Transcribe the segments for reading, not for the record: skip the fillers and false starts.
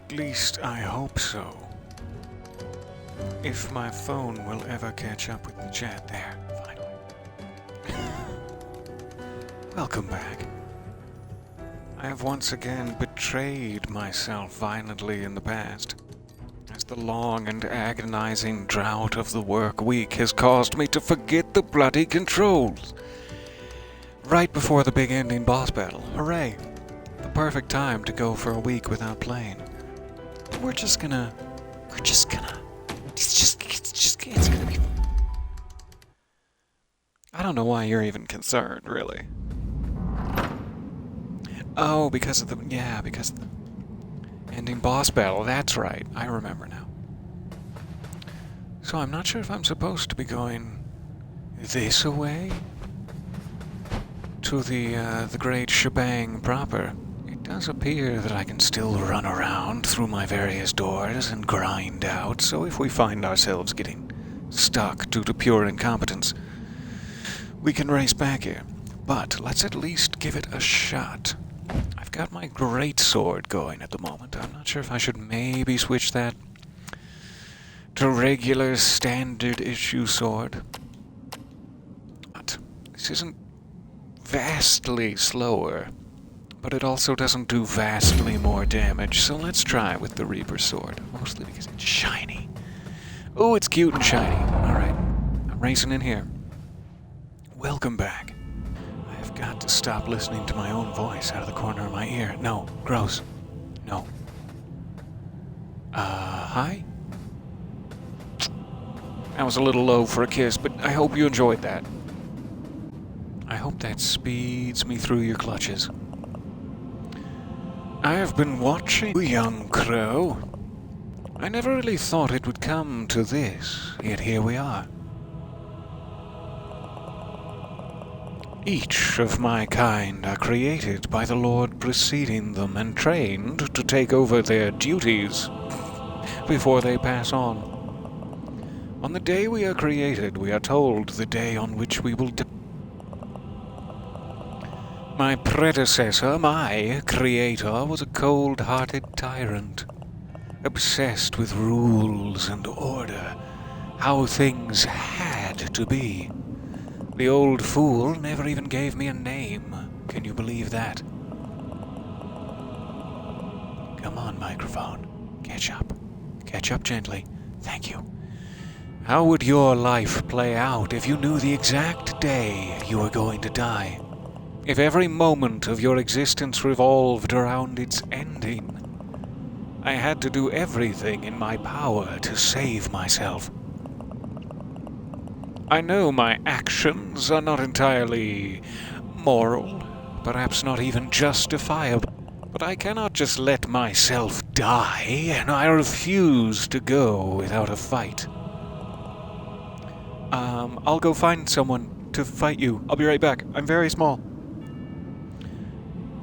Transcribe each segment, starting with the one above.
At least I hope so. If my phone will ever catch up with the chat there, finally. Welcome back. I have once again betrayed myself violently in the past, as the long and agonizing drought of the work week has caused me to forget the bloody controls. Right before the big ending boss battle. Hooray! The perfect time to go for a week without playing. It's gonna be... I don't know why you're even concerned, really. Oh, because of the ending boss battle, that's right, I remember now. So I'm not sure if I'm supposed to be going this away to the great shebang proper. It does appear that I can still run around through my various doors and grind out, so if we find ourselves getting stuck due to pure incompetence, we can race back here. But let's at least give it a shot. I've got my great sword going at the moment. I'm not sure if I should maybe switch that to regular standard issue sword. But this isn't vastly slower, but it also doesn't do vastly more damage, so let's try with the Reaper sword, mostly because it's shiny. Oh, it's cute and shiny. Alright, I'm racing in here. Welcome back. I have got to stop listening to my own voice out of the corner of my ear. No, gross. No. Hi? That was a little low for a kiss, but I hope you enjoyed that. I hope that speeds me through your clutches. I have been watching you, young crow. I never really thought it would come to this, yet here we are. Each of my kind are created by the Lord preceding them and trained to take over their duties before they pass on. On the day we are created, we are told the day on which we will die. My predecessor, my creator, was a cold-hearted tyrant, obsessed with rules and order, how things had to be. The old fool never even gave me a name. Can you believe that? Come on, microphone. Catch up. Catch up gently. Thank you. How would your life play out if you knew the exact day you were going to die? If every moment of your existence revolved around its ending? I had to do everything in my power to save myself. I know my actions are not entirely moral, perhaps not even justifiable, but I cannot just let myself die, and I refuse to go without a fight. I'll go find someone to fight you. I'll be right back. I'm very small.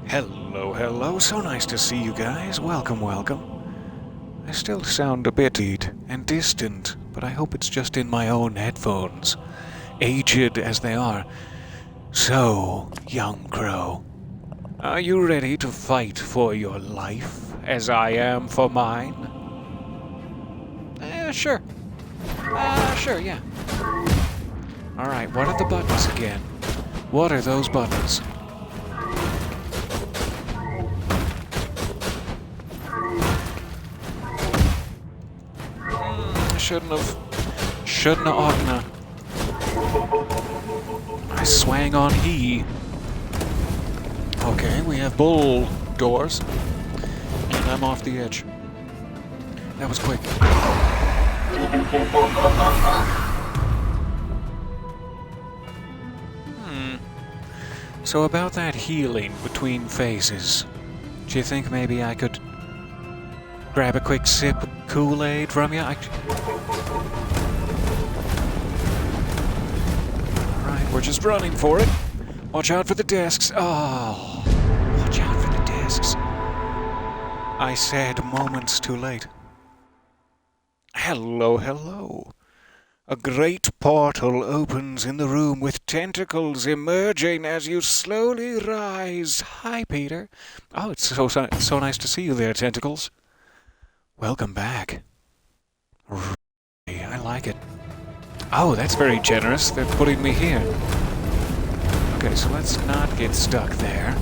Hello, hello. So nice to see you guys. Welcome, welcome. I still sound a bit and distant, but I hope it's just in my own headphones, aged as they are. So, young crow, are you ready to fight for your life, as I am for mine? Sure. Sure, yeah. Alright, what are the buttons again? What are those buttons? Shouldn't have oughtn't. I swang on he. Okay, we have bull doors. And I'm off the edge. That was quick. So about that healing between phases, do you think maybe I could grab a quick sip of Kool-Aid from you? Alright, we're just running for it. Watch out for the desks. Oh, watch out for the desks. I said moments too late. Hello, hello. A great portal opens in the room with tentacles emerging as you slowly rise. Hi, Peter. Oh, it's so nice to see you there, tentacles. Welcome back. Really, I like it. Oh, that's very generous. They're putting me here. Okay, so let's not get stuck there.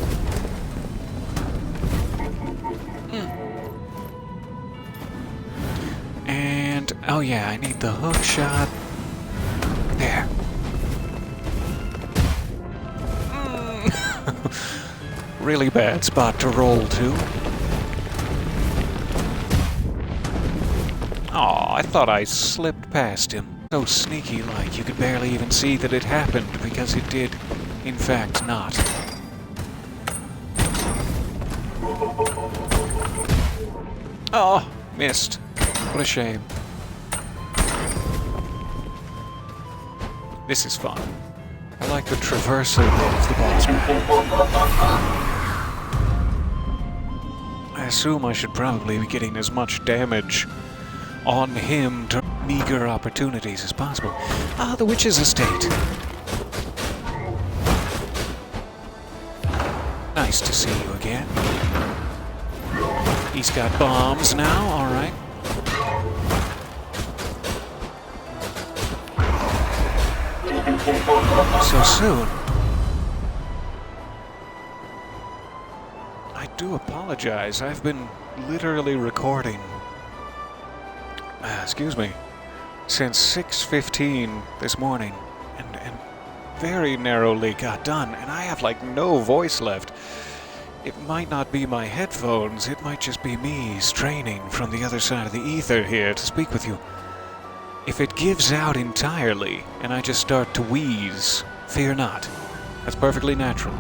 And, oh yeah, I need the hook shot. There. Really bad spot to roll to. Aw, I thought I slipped past him. So sneaky like you could barely even see that it happened because it did, in fact, not. Oh, missed. What a shame. This is fun. I like the traversal bit of the boss battle. I assume I should probably be getting as much damage on him to meager opportunities as possible. Ah, the witch's estate. Nice to see you again. He's got bombs now, alright. So soon. I do apologize. I've been literally recording, excuse me, since 6:15 this morning, and very narrowly got done, and I have like no voice left. It might not be my headphones, it might just be me straining from the other side of the ether here to speak with you. If it gives out entirely, and I just start to wheeze, fear not. That's perfectly natural.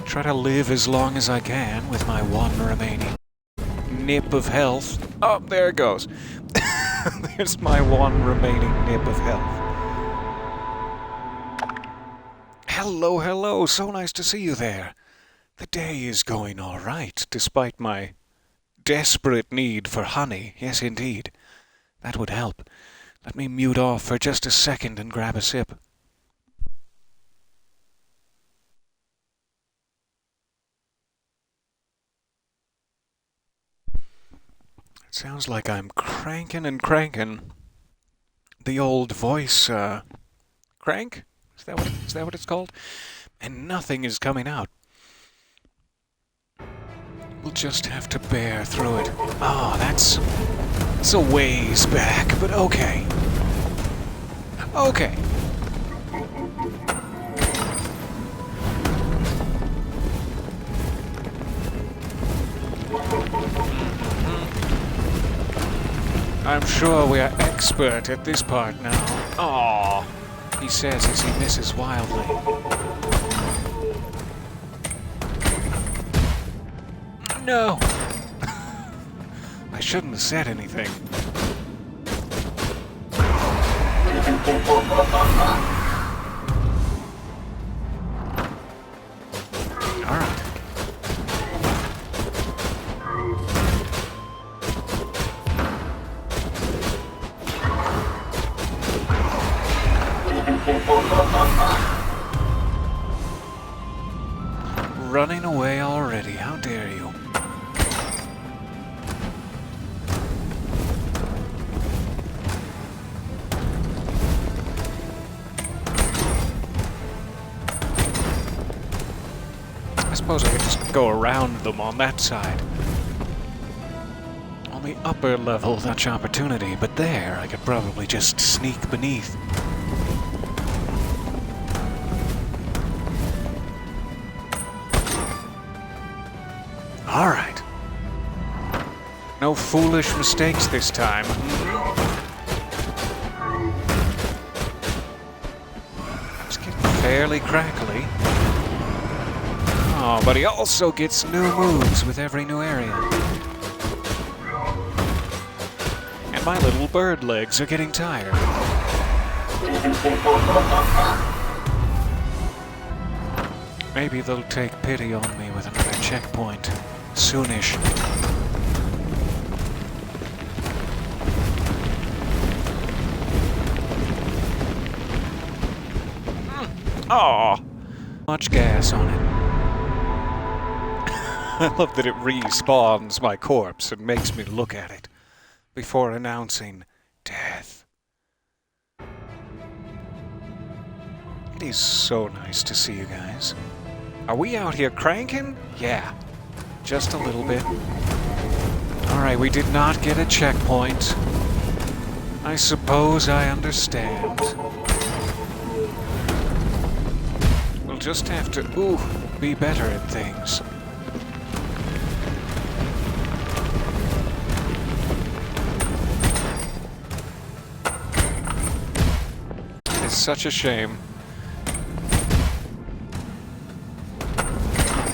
Try to live as long as I can with my one remaining nip of health. Oh, there it goes. There's my one remaining nip of health. Hello, hello. So nice to see you there. The day is going all right, despite my desperate need for honey. Yes, indeed. That would help. Let me mute off for just a second and grab a sip. It sounds like I'm cranking and cranking the old voice, crank? Is that what it's called? And nothing is coming out. We'll just have to bear through it. Oh, that's a ways back, but okay. Okay. I'm sure we are expert at this part now. Aww, he says as he misses wildly. No! I shouldn't have said anything. Alright. Running away already, how dare you? I suppose I could just go around them on that side. On the upper level, such opportunity, but there I could probably just sneak beneath. Alright. No foolish mistakes this time. It's getting fairly crackly. Oh, but he also gets new moves with every new area. And my little bird legs are getting tired. Maybe they'll take pity on me with another checkpoint. Soonish. Aw! Much gas on it. I love that it respawns my corpse and makes me look at it before announcing death. It is so nice to see you guys. Are we out here cranking? Yeah. Just a little bit. Alright, we did not get a checkpoint. I suppose I understand. We'll just have to, be better at things. It's such a shame.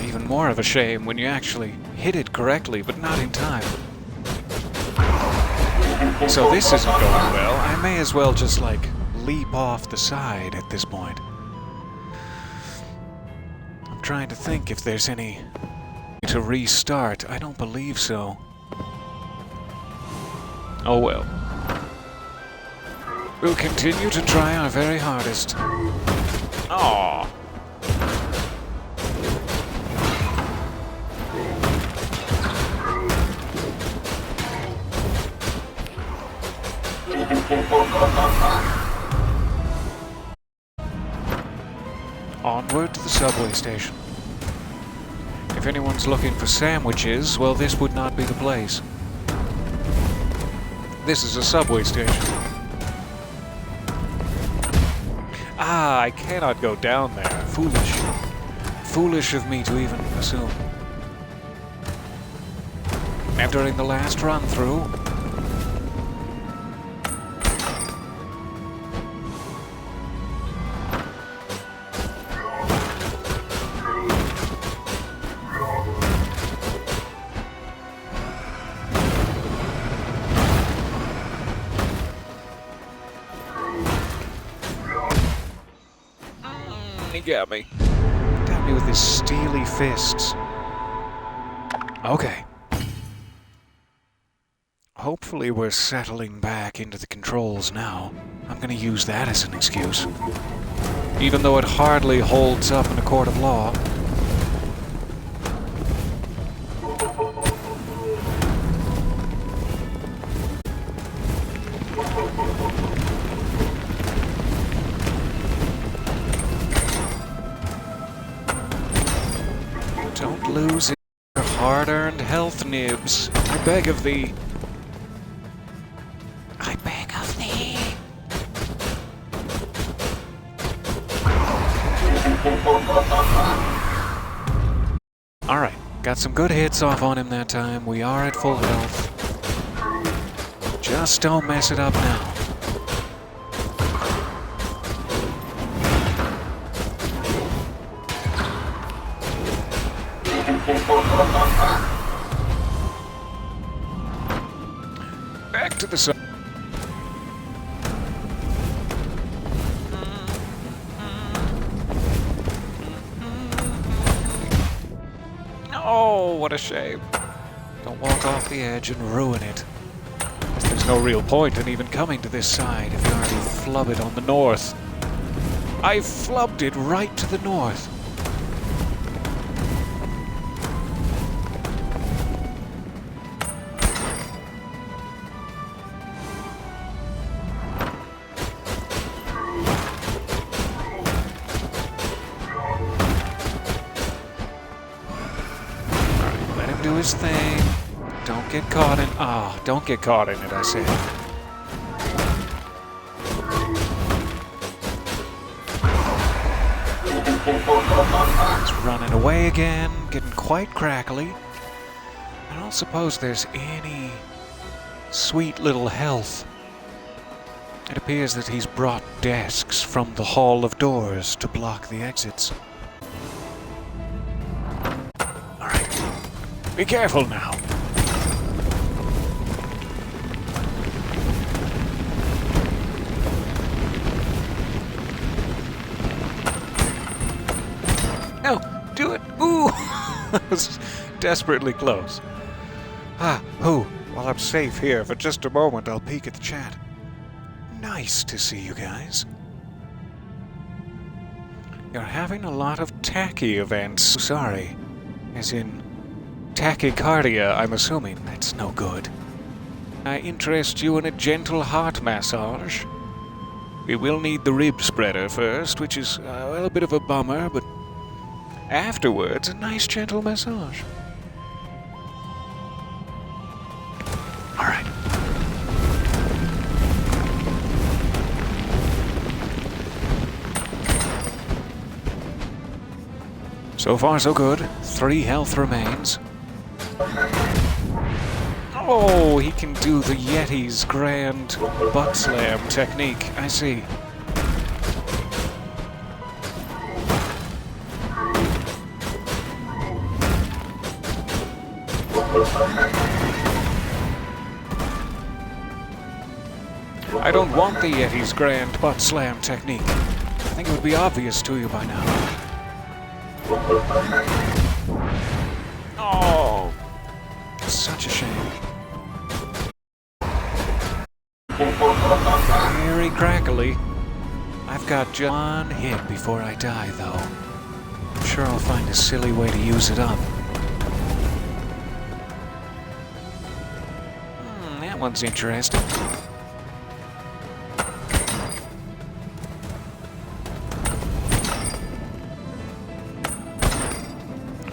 Even more of a shame when you actually hit it correctly, but not in time. So this isn't going well. I may as well just, like, leap off the side at this point. I'm trying to think if there's any to restart. I don't believe so. Oh well. We'll continue to try our very hardest. Aww. Onward to the subway station. If anyone's looking for sandwiches, well, this would not be the place. This is a subway station. Ah, I cannot go down there. Foolish. Foolish of me to even assume. And during the last run-through, he got me. Got me with his steely fists. Okay. Hopefully we're settling back into the controls now. I'm gonna use that as an excuse. Even though it hardly holds up in a court of law. Don't lose your hard-earned health, Nibs. I beg of thee. I beg of thee. Alright, got some good hits off on him that time. We are at full health. Just don't mess it up now. Back to the sun. Oh, what a shame. Don't walk off the edge and ruin it. There's no real point in even coming to this side if you already flub it on the north. I flubbed it right to the north. Do his thing. Don't get caught in... don't get caught in it, I said. It's running away again, getting quite crackly. I don't suppose there's any sweet little health. It appears that he's brought desks from the Hall of Doors to block the exits. Be careful now. No, was desperately close. While I'm safe here for just a moment, I'll peek at the chat. Nice to see you guys. You're having a lot of tacky events. Sorry. As in, tachycardia, I'm assuming. That's no good. I interest you in a gentle heart massage. We will need the rib spreader first, which is, a bit of a bummer, but afterwards, a nice gentle massage. Alright. So far, so good. 3 health remains. Oh, he can do the Yeti's grand butt slam technique. I see. I don't want the Yeti's grand butt slam technique. I think it would be obvious to you by now. Oh, such a shame. Very crackly. I've got just one hit before I die, though. I'm sure I'll find a silly way to use it up. That one's interesting.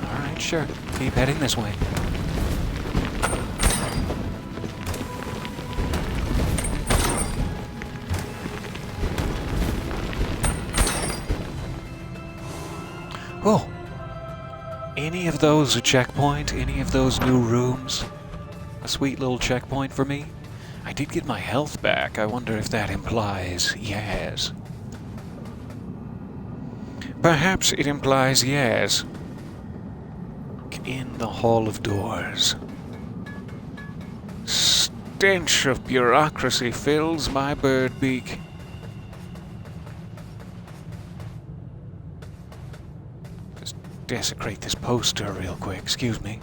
Alright, sure. Keep heading this way. Oh! Any of those a checkpoint? Any of those new rooms? A sweet little checkpoint for me? I did get my health back. I wonder if that implies yes. Perhaps it implies yes. In the Hall of Doors. Stench of bureaucracy fills my bird beak. Desecrate this poster real quick. Excuse me,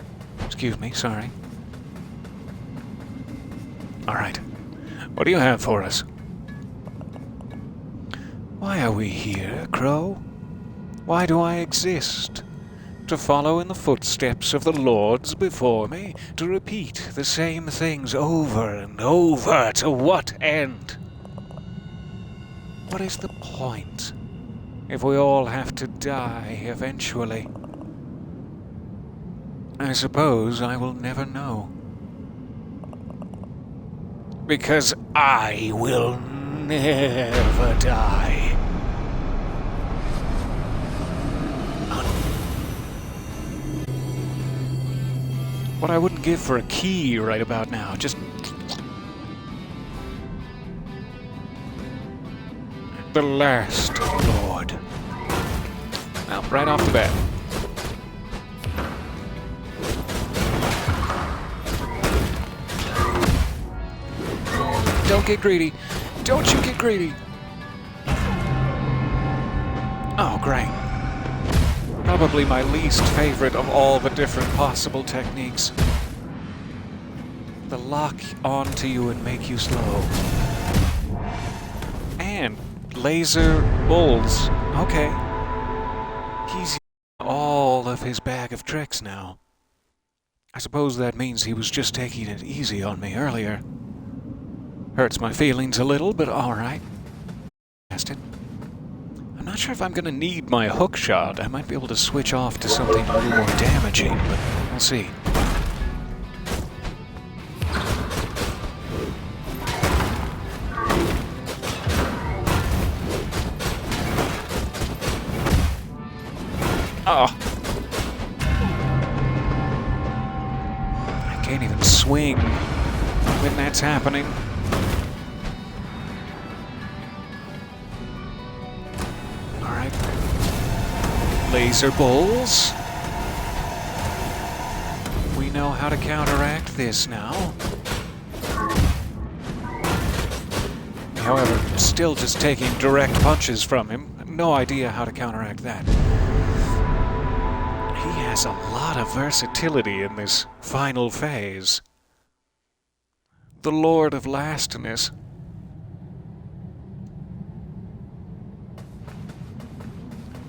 sorry. Alright, what do you have for us? Why are we here, Crow? Why do I exist? To follow in the footsteps of the lords before me? To repeat the same things over and over? To what end? What is the point? If we all have to die eventually. I suppose I will never know. Because I will never die. What I wouldn't give for a key right about now, just... The last lord. Well, right off the bat. Don't get greedy. Don't you get greedy. Oh, great. Probably my least favorite of all the different possible techniques. The lock onto you and make you slow. And laser bulls. Okay. He's all of his bag of tricks now. I suppose that means he was just taking it easy on me earlier. Hurts my feelings a little, but alright. I'm not sure if I'm gonna need my hook shot. I might be able to switch off to something a little more damaging, but we'll see. Oh. I can't even swing when that's happening. Alright. Laser bulls. We know how to counteract this now. However, still just taking direct punches from him. No idea how to counteract that. He has a lot of versatility in this final phase. The Lord of Lastness.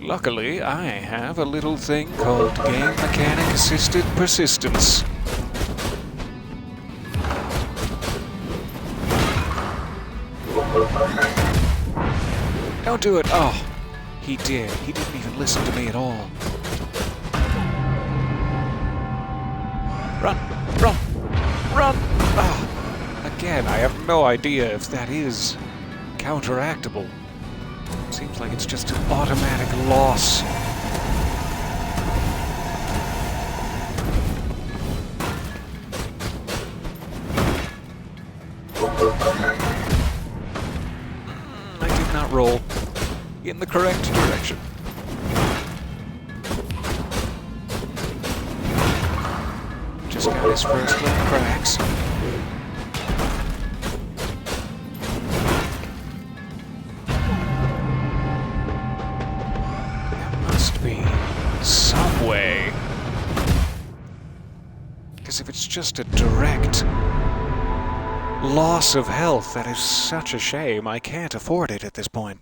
Luckily, I have a little thing called Game Mechanic Assisted Persistence. Don't do it! Oh, he did. He didn't even listen to me at all. Run! Run! Run! Ah! Again, I have no idea if that is counteractable. Seems like it's just an automatic loss. I did not roll in the correct direction. Just got his first little cracks. Be some way. Because if it's just a direct loss of health, that is such a shame. I can't afford it at this point.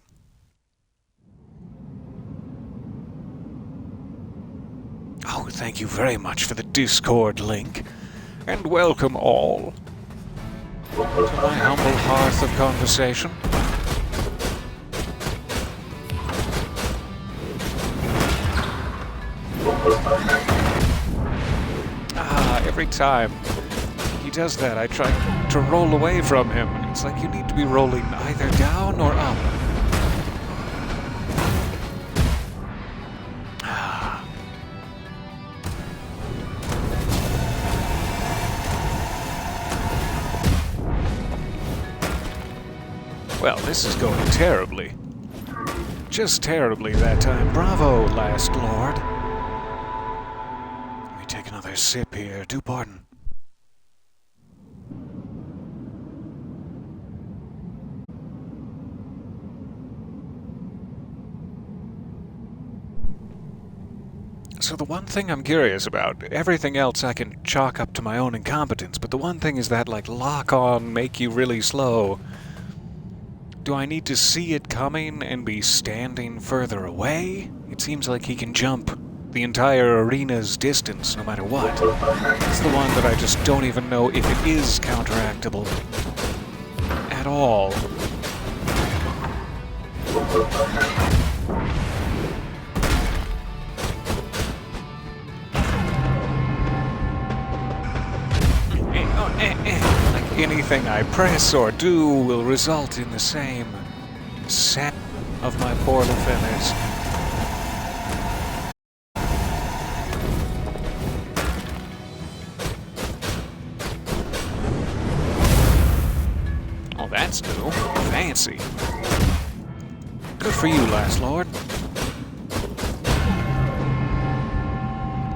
Oh, thank you very much for the Discord link. And welcome all to my humble hearth of conversation. Every time he does that, I try to roll away from him, and it's like you need to be rolling either down or up. Well, this is going terribly. Just terribly that time. Bravo, last lord. Take another sip here. Do pardon. So the one thing I'm curious about, everything else I can chalk up to my own incompetence, but the one thing is that, like, lock-on, make you really slow. Do I need to see it coming and be standing further away? It seems like he can jump the entire arena's distance, no matter what. It's the one that I just don't even know if it is counteractable at all. Like anything I press or do will result in the same set of my poor little feathers. That's new. Fancy. Good for you, last lord.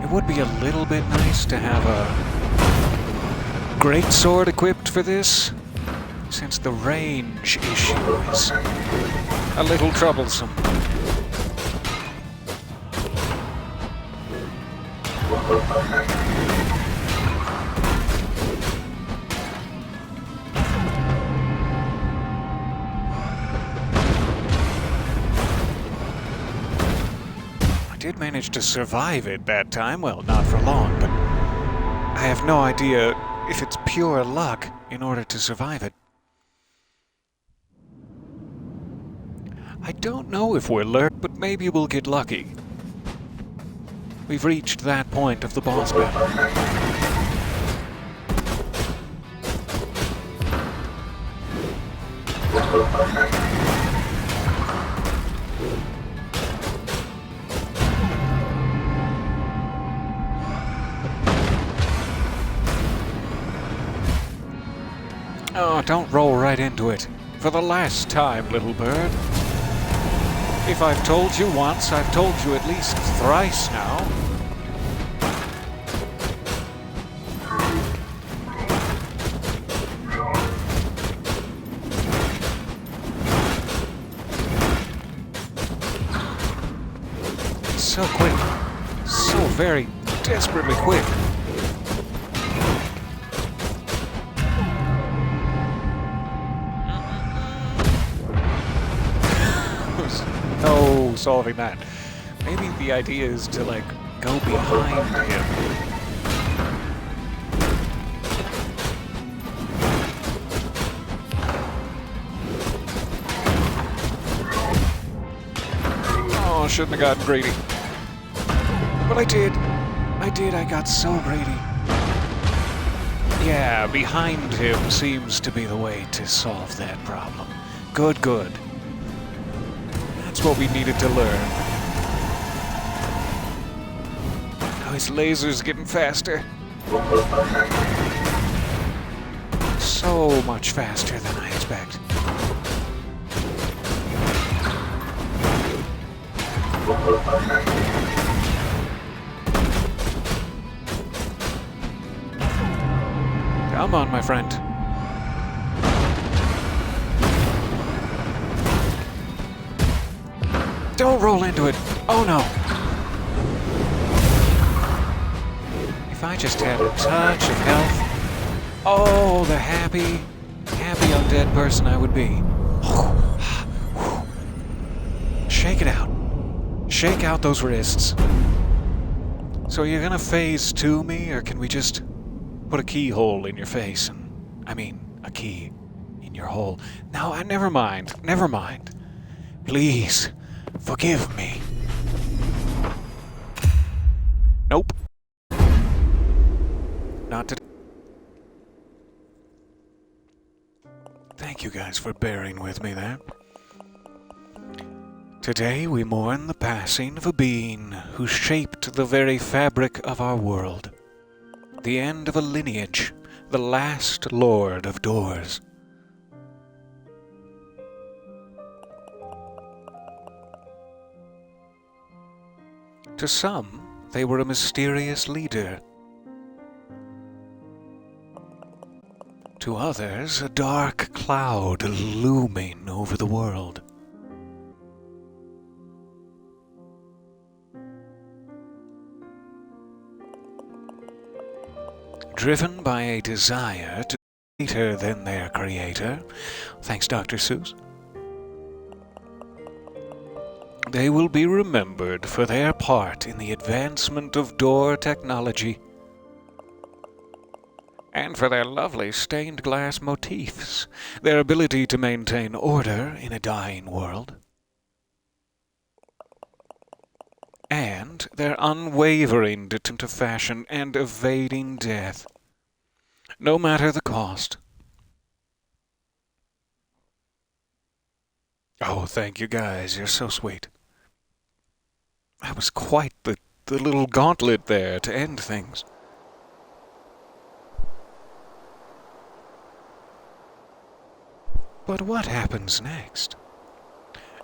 It would be a little bit nice to have a greatsword equipped for this, since the range issue is a little troublesome. Did manage to survive it that time. Well, not for long, but I have no idea if it's pure luck in order to survive it. I don't know if we're lurked, but maybe we'll get lucky. We've reached that point of the boss battle. Oh, don't roll right into it. For the last time, little bird. If I've told you once, I've told you at least thrice now. So quick. So very desperately quick. No solving that. Maybe the idea is to, like, go behind him. Oh, shouldn't have gotten greedy. But I did. I got so greedy. Yeah, behind him seems to be the way to solve that problem. Good. That's what we needed to learn. Now his laser's getting faster. So much faster than I expect. Come on, my friend. Don't roll into it. Oh no. If I just had a touch of health. Oh, the happy undead person I would be. Shake it out. Shake out those wrists. So you're gonna phase to me, or can we just put a keyhole in your face? A key in your hole. No, never mind. Please, forgive me. Nope. Not today. Thank you guys for bearing with me there. Today we mourn the passing of a being who shaped the very fabric of our world. The end of a lineage, the last Lord of Doors. To some, they were a mysterious leader. To others, a dark cloud looming over the world. Driven by a desire to be greater than their creator, thanks Dr. Seuss, they will be remembered for their part in the advancement of door technology, and for their lovely stained glass motifs, their ability to maintain order in a dying world, and their unwavering devotion to fashion and evading death, no matter the cost. Oh, thank you guys, you're so sweet. That was quite the little gauntlet there to end things. But what happens next?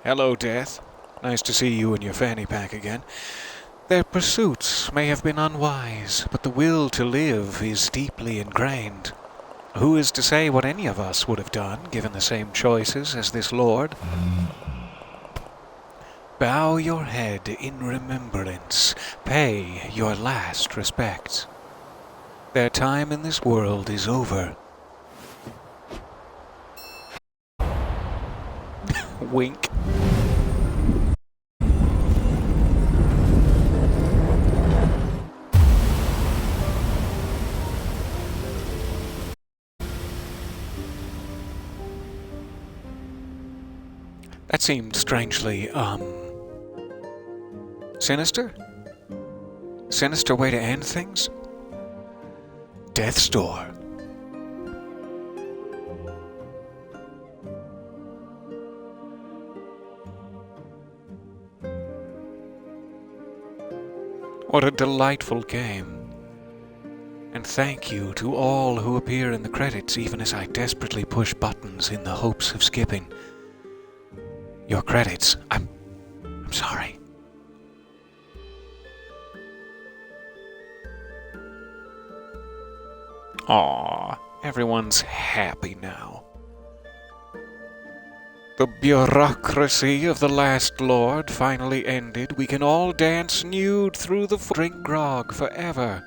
Hello, Death. Nice to see you and your fanny pack again. Their pursuits may have been unwise, but the will to live is deeply ingrained. Who is to say what any of us would have done, given the same choices as this lord? Bow your head in remembrance. Pay your last respects. Their time in this world is over. Wink. That seemed strangely, sinister? Sinister way to end things? Death's door. What a delightful game. And thank you to all who appear in the credits, even as I desperately push buttons in the hopes of skipping your credits. I'm sorry. Aw, everyone's happy now. The bureaucracy of the last lord finally ended. We can all dance nude through the drink grog forever.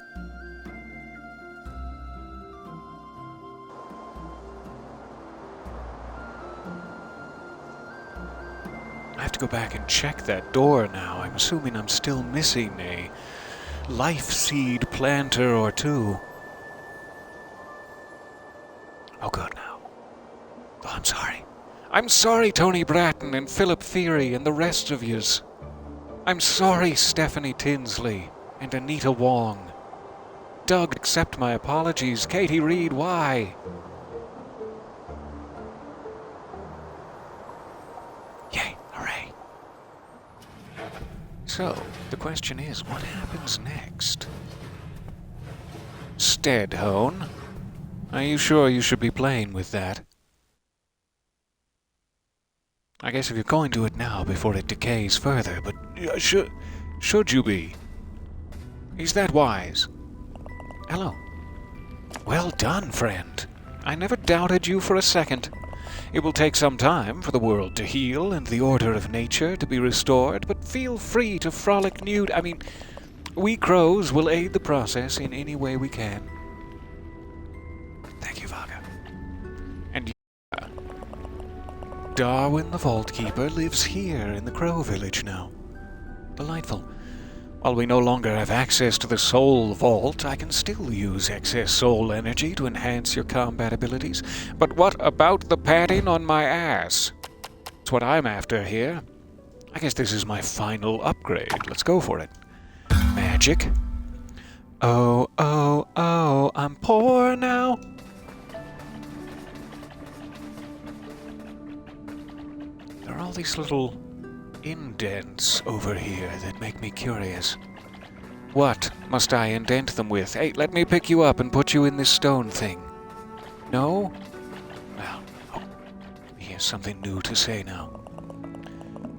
I have to go back and check that door now. I'm assuming I'm still missing a life seed planter or two. Oh, good now. Oh, I'm sorry. I'm sorry, Tony Bratton and Philip Feary and the rest of yous. I'm sorry, Stephanie Tinsley and Anita Wong. Doug, accept my apologies. Katie Reed, why? Yay, hooray. So, the question is, what happens next? Steadhone? Are you sure you should be playing with that? I guess if you're going to it now before it decays further, but should you be? He's that wise. Hello. Well done, friend. I never doubted you for a second. It will take some time for the world to heal and the order of nature to be restored, but feel free to frolic nude. I mean, we crows will aid the process in any way we can. Thank you, Vaga. And Darwin the Vault Keeper lives here in the Crow Village now. Delightful. While we no longer have access to the Soul Vault, I can still use excess soul energy to enhance your combat abilities. But what about the padding on my ass? That's what I'm after here. I guess this is my final upgrade. Let's go for it. Magic. Oh, oh, oh, I'm poor now. There are all these little indents over here that make me curious. What must I indent them with? Hey, let me pick you up and put you in this stone thing. No? Well, here's something new to say now.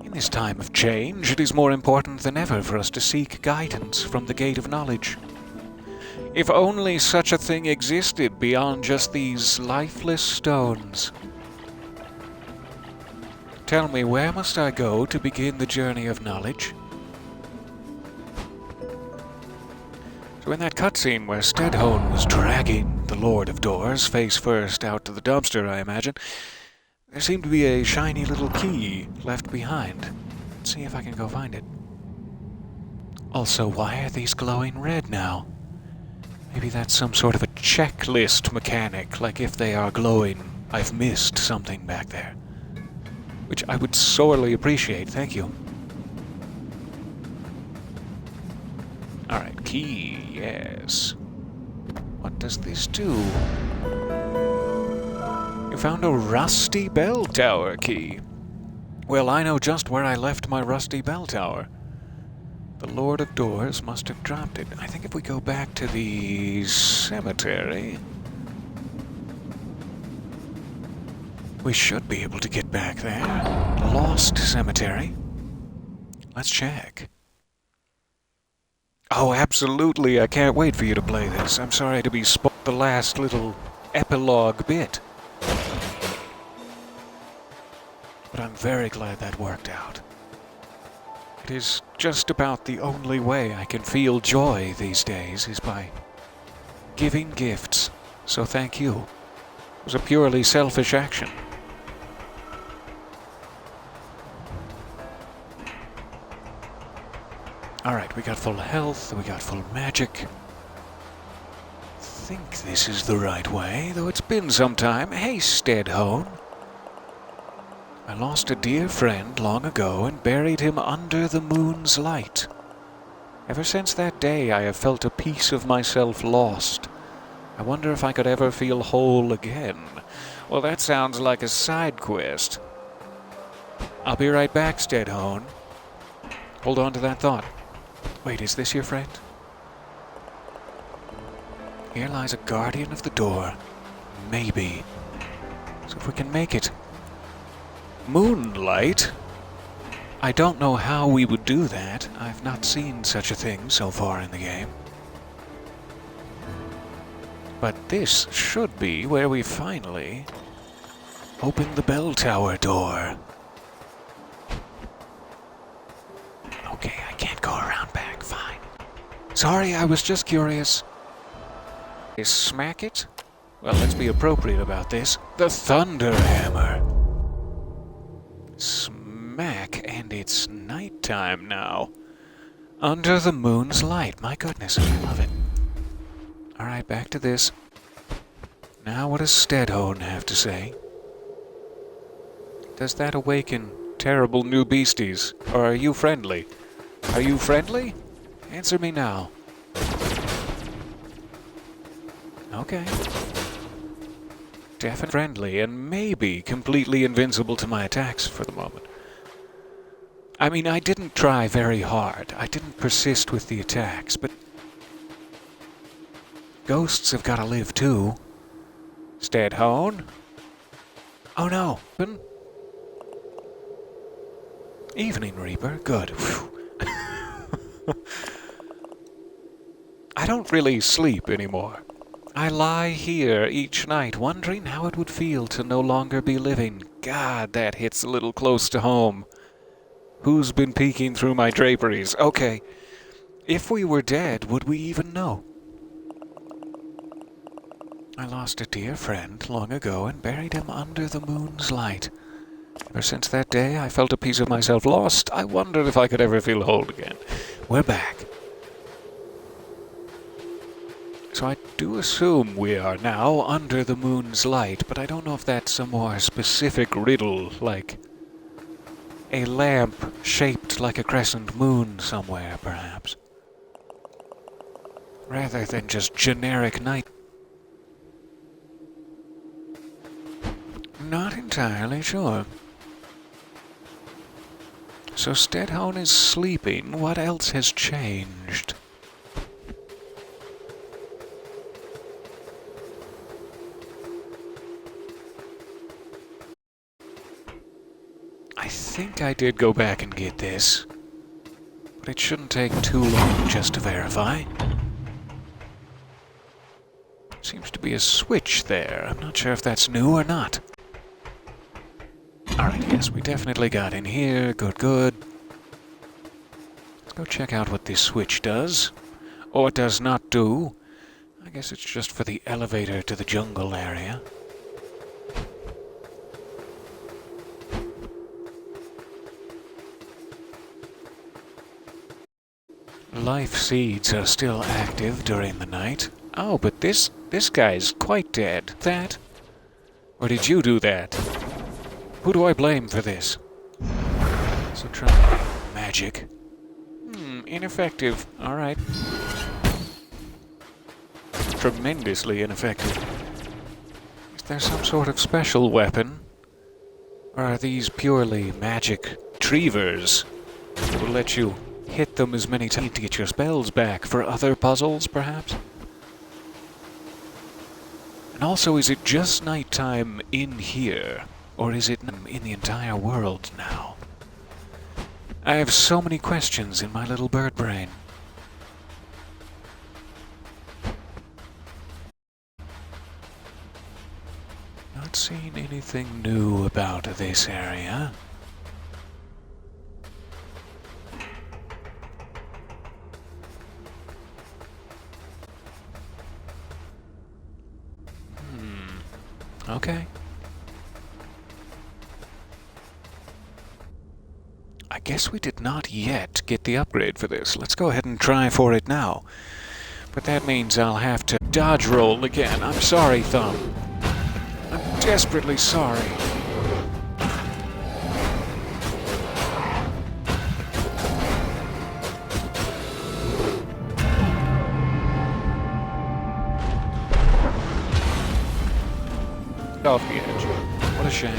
In this time of change, it is more important than ever for us to seek guidance from the Gate of Knowledge. If only such a thing existed beyond just these lifeless stones. Tell me, where must I go to begin the journey of knowledge? So in that cutscene where Steadhone was dragging the Lord of Doors face first out to the dumpster, I imagine, there seemed to be a shiny little key left behind. Let's see if I can go find it. Also, why are these glowing red now? Maybe that's some sort of a checklist mechanic, like if they are glowing, I've missed something back there. Which I would sorely appreciate, thank you. Alright, key, yes. What does this do? You found a rusty bell tower key. Well, I know just where I left my rusty bell tower. The Lord of Doors must have dropped it. I think if we go back to the cemetery, we should be able to get back there. Lost cemetery. Let's check. Oh, absolutely. I can't wait for you to play this. I'm sorry to be the last little epilogue bit. But I'm very glad that worked out. It is just about the only way I can feel joy these days is by giving gifts. So thank you. It was a purely selfish action. Alright, we got full health, we got full magic. I think this is the right way, though it's been some time. Hey, Steadhone. I lost a dear friend long ago and buried him under the moon's light. Ever since that day, I have felt a piece of myself lost. I wonder if I could ever feel whole again. Well, that sounds like a side quest. I'll be right back, Steadhone. Hold on to that thought. Wait, is this your friend? Here lies a guardian of the door. Maybe. So if we can make it. Moonlight? I don't know how we would do that. I've not seen such a thing so far in the game. But this should be where we finally Open the bell tower door. Okay, I can't go around back. Fine. Sorry, I was just curious. Smack it? Well, let's be appropriate about this. The Thunder Hammer. Smack, and it's nighttime now. Under the moon's light. My goodness, I love it. Alright, back to this. Now what does Stedhone have to say? Does that awaken terrible new beasties? Or are you friendly? Are you friendly? Answer me now. Okay. Definitely friendly, and maybe completely invincible to my attacks for the moment. I mean, I didn't try very hard. I didn't persist with the attacks, but ghosts have got to live too. Stedhone? Oh no. Evening, Reaper. Good. I don't really sleep anymore. I lie here each night wondering how it would feel to no longer be living. God, that hits a little close to home. Who's been peeking through my draperies? Okay. If we were dead, would we even know? I lost a dear friend long ago and buried him under the moon's light. Ever since that day, I felt a piece of myself lost. I wondered if I could ever feel whole again. We're back. So I do assume we are now under the moon's light, but I don't know if that's a more specific riddle, like a lamp shaped like a crescent moon somewhere, perhaps. Rather than just generic night. Not entirely sure. So Stedhone is sleeping. What else has changed? I think I did go back and get this, but it shouldn't take too long just to verify. Seems to be a switch there. I'm not sure if that's new or not. Alright, yes, we definitely got in here. Good, good. Let's go check out what this switch does. Or does not do. I guess it's just for the elevator to the jungle area. Life seeds are still active during the night. Oh, but this guy's quite dead. That? Or did you do that? Who do I blame for this? So try magic. Ineffective. Alright. Tremendously ineffective. Is there some sort of special weapon? Or are these purely magic treevers that will let you hit them as many times to get your spells back for other puzzles, perhaps? And also, is it just nighttime in here? Or is it in the entire world now? I have so many questions in my little bird brain. Not seeing anything new about this area. Okay. I guess we did not yet get the upgrade for this. Let's go ahead and try for it now. But that means I'll have to dodge roll again. I'm sorry, Thumb. I'm desperately sorry. Off the edge. What a shame.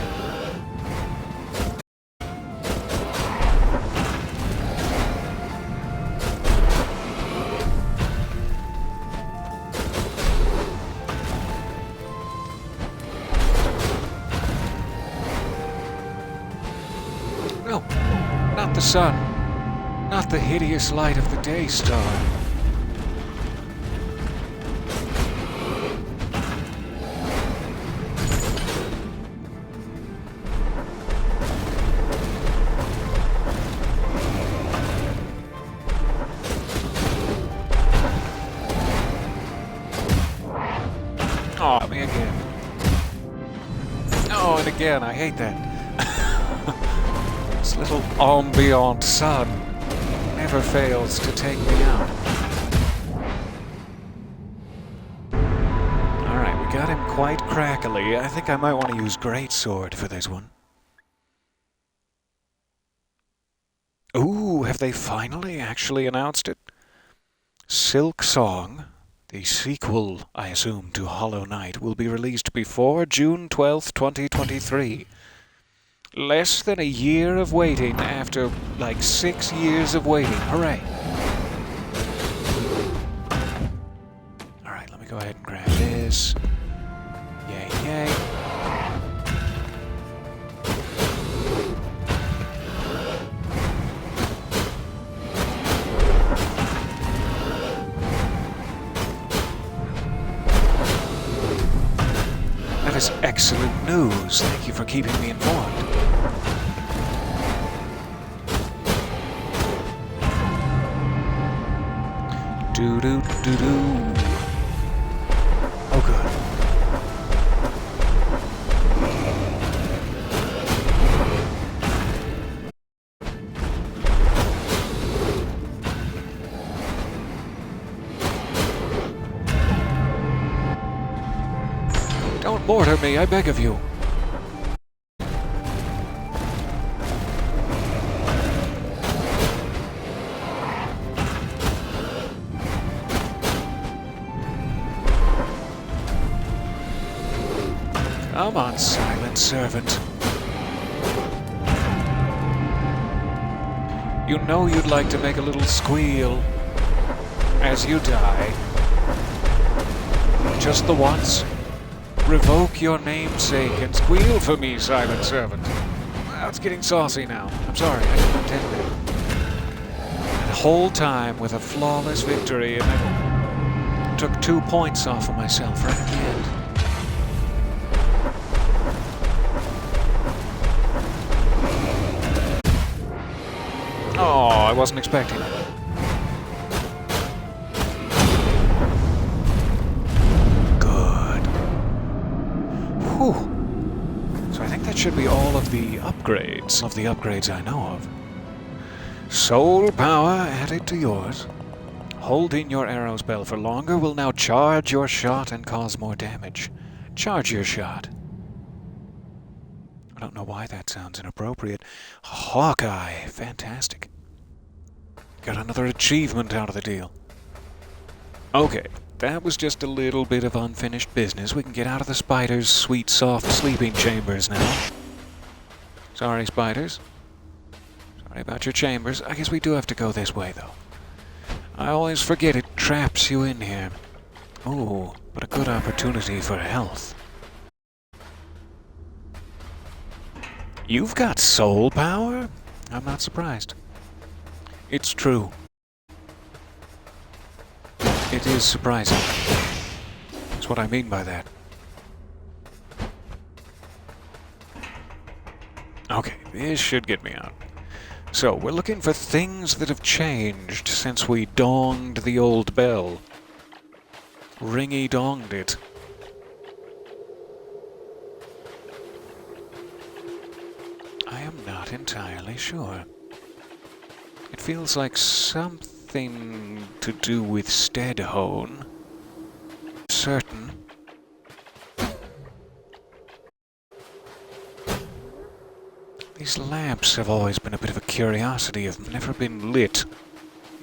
No, not the sun. Not the hideous light of the day star. Oh, me again. Oh, and again, I hate that. This little ambient sun never fails to take me out. Alright, we got him quite crackly. I think I might want to use Greatsword for this one. Ooh, have they finally actually announced it? Silk Song, the sequel, I assume, to Hollow Knight, will be released before June 12th, 2023. Less than a year of waiting after, like, 6 years of waiting. Hooray! Alright, let me go ahead and grab this. Yay, yay. That is excellent news. Thank you for keeping me informed. Do-do-do-do. Oh, good. Don't mortar me, I beg of you. Come on, silent servant. You know you'd like to make a little squeal as you die. Just the once. Revoke your namesake and squeal for me, silent servant. Well, it's getting saucy now. I'm sorry, I didn't intend that. That whole time with a flawless victory, and I took 2 points off of myself right at the end. Oh, I wasn't expecting it. Good. Whew. So I think that should be all of the upgrades I know of. Soul power added to yours. Holding your arrow spell for longer will now charge your shot and cause more damage. Charge your shot. I don't know why that sounds inappropriate. Hawkeye. Fantastic. Got another achievement out of the deal. Okay, that was just a little bit of unfinished business. We can get out of the spiders' sweet, soft sleeping chambers now. Sorry, spiders. Sorry about your chambers. I guess we do have to go this way, though. I always forget it traps you in here. Ooh, but a good opportunity for health. You've got soul power? I'm not surprised. It's true. It is surprising. That's what I mean by that. Okay, this should get me out. So, we're looking for things that have changed since we donged the old bell. Ringy-donged it. I am not entirely sure. It feels like something to do with Steadhone. Certain. These lamps have always been a bit of a curiosity, have never been lit.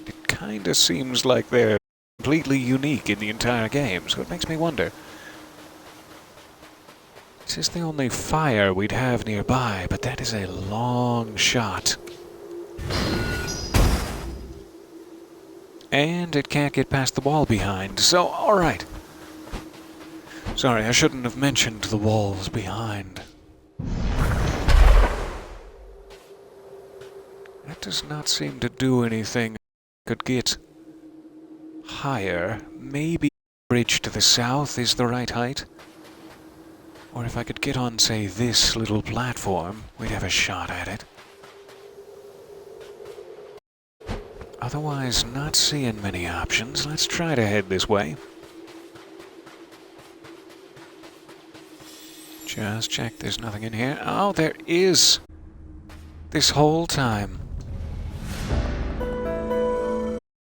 It kinda seems like they're completely unique in the entire game, so it makes me wonder. This is the only fire we'd have nearby, but that is a long shot. And it can't get past the wall behind, so alright. Sorry, I shouldn't have mentioned the walls behind. That does not seem to do anything. Could get higher. Maybe the bridge to the south is the right height. Or if I could get on, say, this little platform, we'd have a shot at it. Otherwise, not seeing many options. Let's try to head this way. Just check there's nothing in here. Oh, there is! This whole time.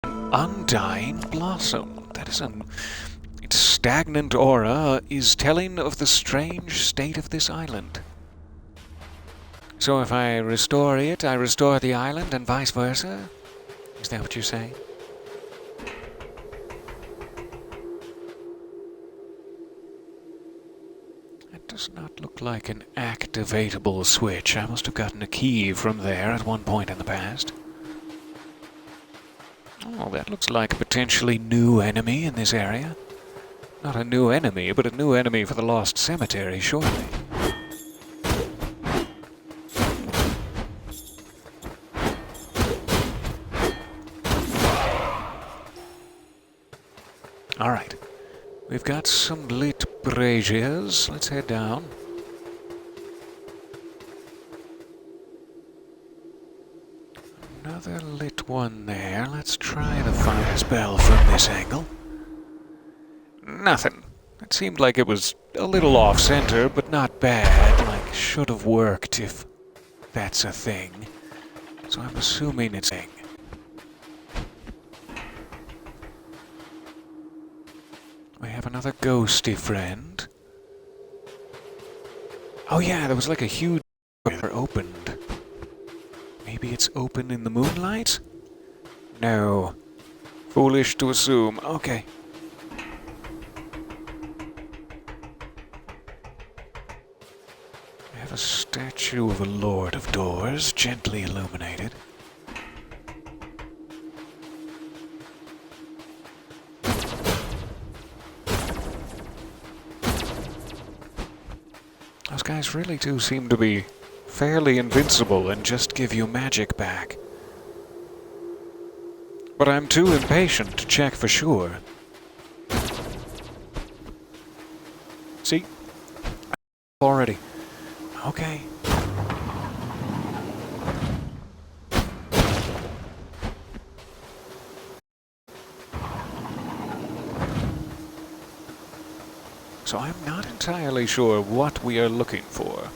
Undying blossom. That is its stagnant aura is telling of the strange state of this island. So if I restore it, I restore the island and vice versa? Is that what you're saying? That does not look like an activatable switch. I must have gotten a key from there at one point in the past. Oh, that looks like a potentially new enemy in this area. Not a new enemy, but a new enemy for the Lost Cemetery, surely. Alright. We've got some lit braziers. Let's head down. Another lit one there. Let's try the fire spell from this angle. Nothing. It seemed like it was a little off-center, but not bad. Like, should have worked if that's a thing. So I'm assuming it's a thing. We have another ghosty friend. Oh yeah, there was like a huge door opened. Maybe it's open in the moonlight? No. Foolish to assume. Okay. We have a statue of a Lord of Doors, gently illuminated. Those guys really do seem to be fairly invincible and just give you magic back. But I'm too impatient to check for sure. See? Already. Okay. So I'm not entirely sure what we are looking for.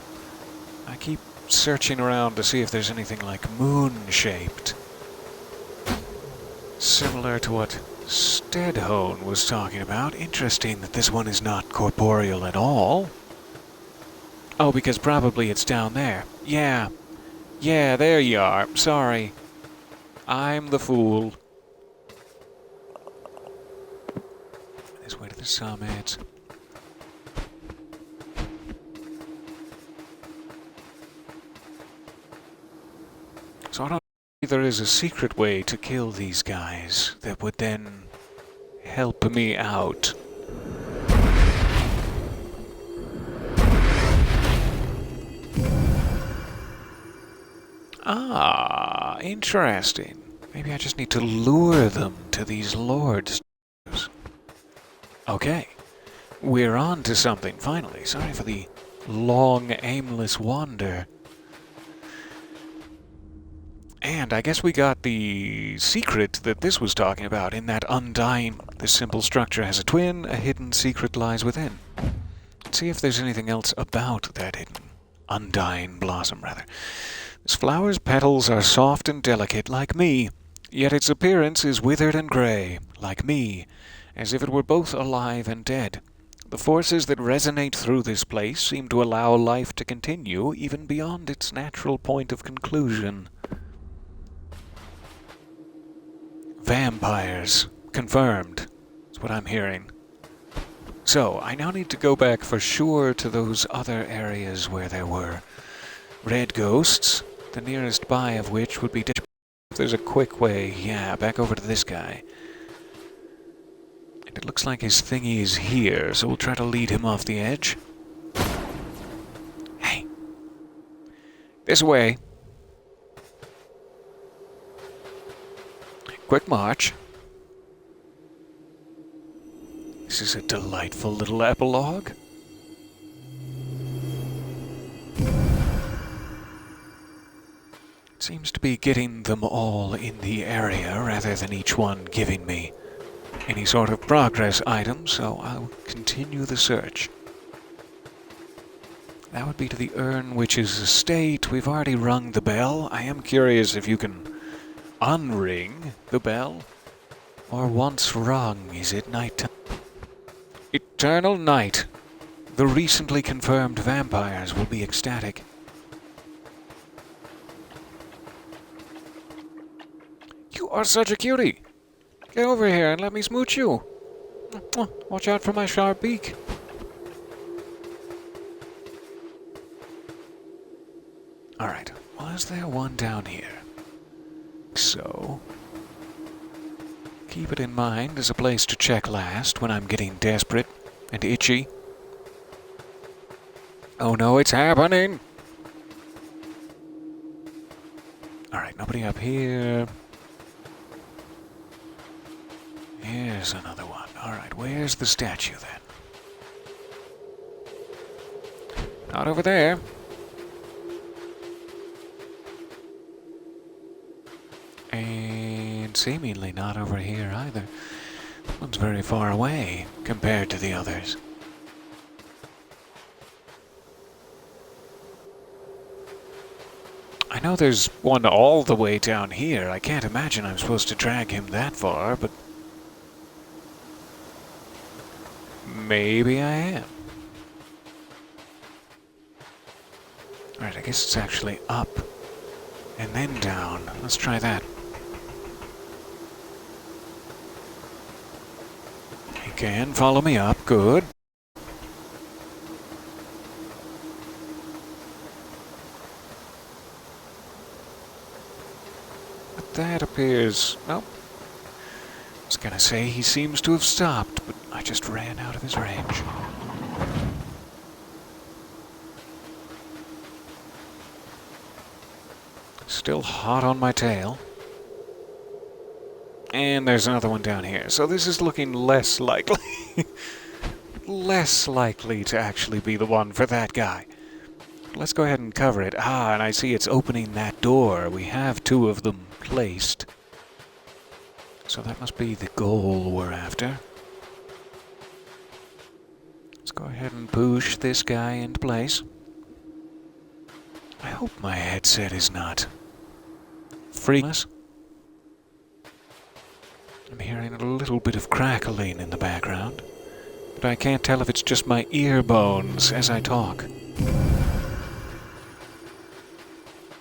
I keep searching around to see if there's anything like moon-shaped. Similar to what Stedhone was talking about. Interesting that this one is not corporeal at all. Oh, because probably it's down there. Yeah. Yeah, there you are. Sorry. I'm the fool. This way to the summit. So I don't think there is a secret way to kill these guys that would then help me out. Ah, interesting. Maybe I just need to lure them to these lords. Okay, we're on to something finally. Sorry for the long, aimless wander. And I guess we got the secret that this was talking about in that undying. This simple structure has a twin, a hidden secret lies within. Let's see if there's anything else about that hidden, undying blossom, rather. This flower's petals are soft and delicate, like me, yet its appearance is withered and gray, like me, as if it were both alive and dead. The forces that resonate through this place seem to allow life to continue even beyond its natural point of conclusion. Vampires. Confirmed. That's what I'm hearing. So, I now need to go back for sure to those other areas where there were red ghosts, the nearest by of which would be... If there's a quick way, yeah, back over to this guy. And it looks like his thingy is here, so we'll try to lead him off the edge. Hey! This way. Quick march. This is a delightful little epilogue. It seems to be getting them all in the area rather than each one giving me any sort of progress item, so I'll continue the search. That would be to the Urn Witch's estate. We've already rung the bell. I am curious if you can unring the bell. Or once rung, is it night time? Eternal night. The recently confirmed vampires will be ecstatic. You are such a cutie. Get over here and let me smooch you. Watch out for my sharp beak. Alright, was there one down here? So, keep it in mind as a place to check last when I'm getting desperate and itchy. Oh no, it's happening! Alright, nobody up here. Here's another one. Alright, where's the statue then? Not over there. And seemingly not over here either. That one's very far away compared to the others. I know there's one all the way down here. I can't imagine I'm supposed to drag him that far, but maybe I am. Alright, I guess it's actually up and then down. Let's try that. You can follow me up. Good. But that appears... Nope. I was gonna say he seems to have stopped, but I just ran out of his range. Still hot on my tail. And there's another one down here. So this is looking less likely. Less likely to actually be the one for that guy. Let's go ahead and cover it. Ah, and I see it's opening that door. We have two of them placed. So that must be the goal we're after. Let's go ahead and push this guy into place. I hope my headset is not freakless. I'm hearing a little bit of crackling in the background, but I can't tell if it's just my ear bones as I talk.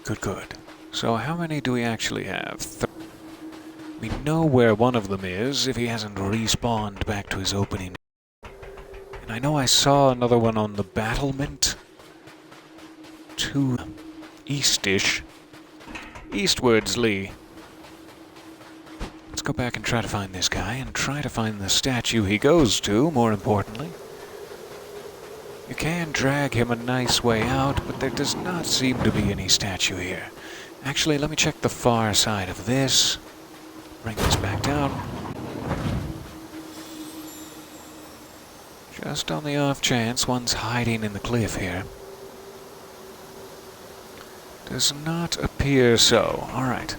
Good, good. So how many do we actually have? We know where one of them is if he hasn't respawned back to his opening. And I know I saw another one on the battlement. To eastish. Eastwards, Lee. Let's go back and try to find this guy, and try to find the statue he goes to, more importantly. You can drag him a nice way out, but there does not seem to be any statue here. Actually, let me check the far side of this. Bring this back down. Just on the off chance one's hiding in the cliff here. Does not appear so. Alright.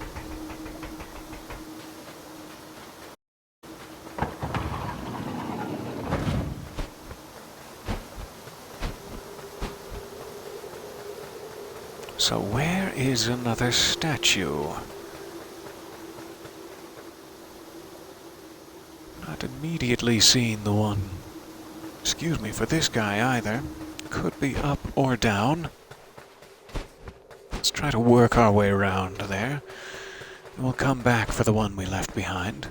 So where is another statue? Not immediately seeing the one. Excuse me for this guy either. Could be up or down. Let's try to work our way around there. And we'll come back for the one we left behind.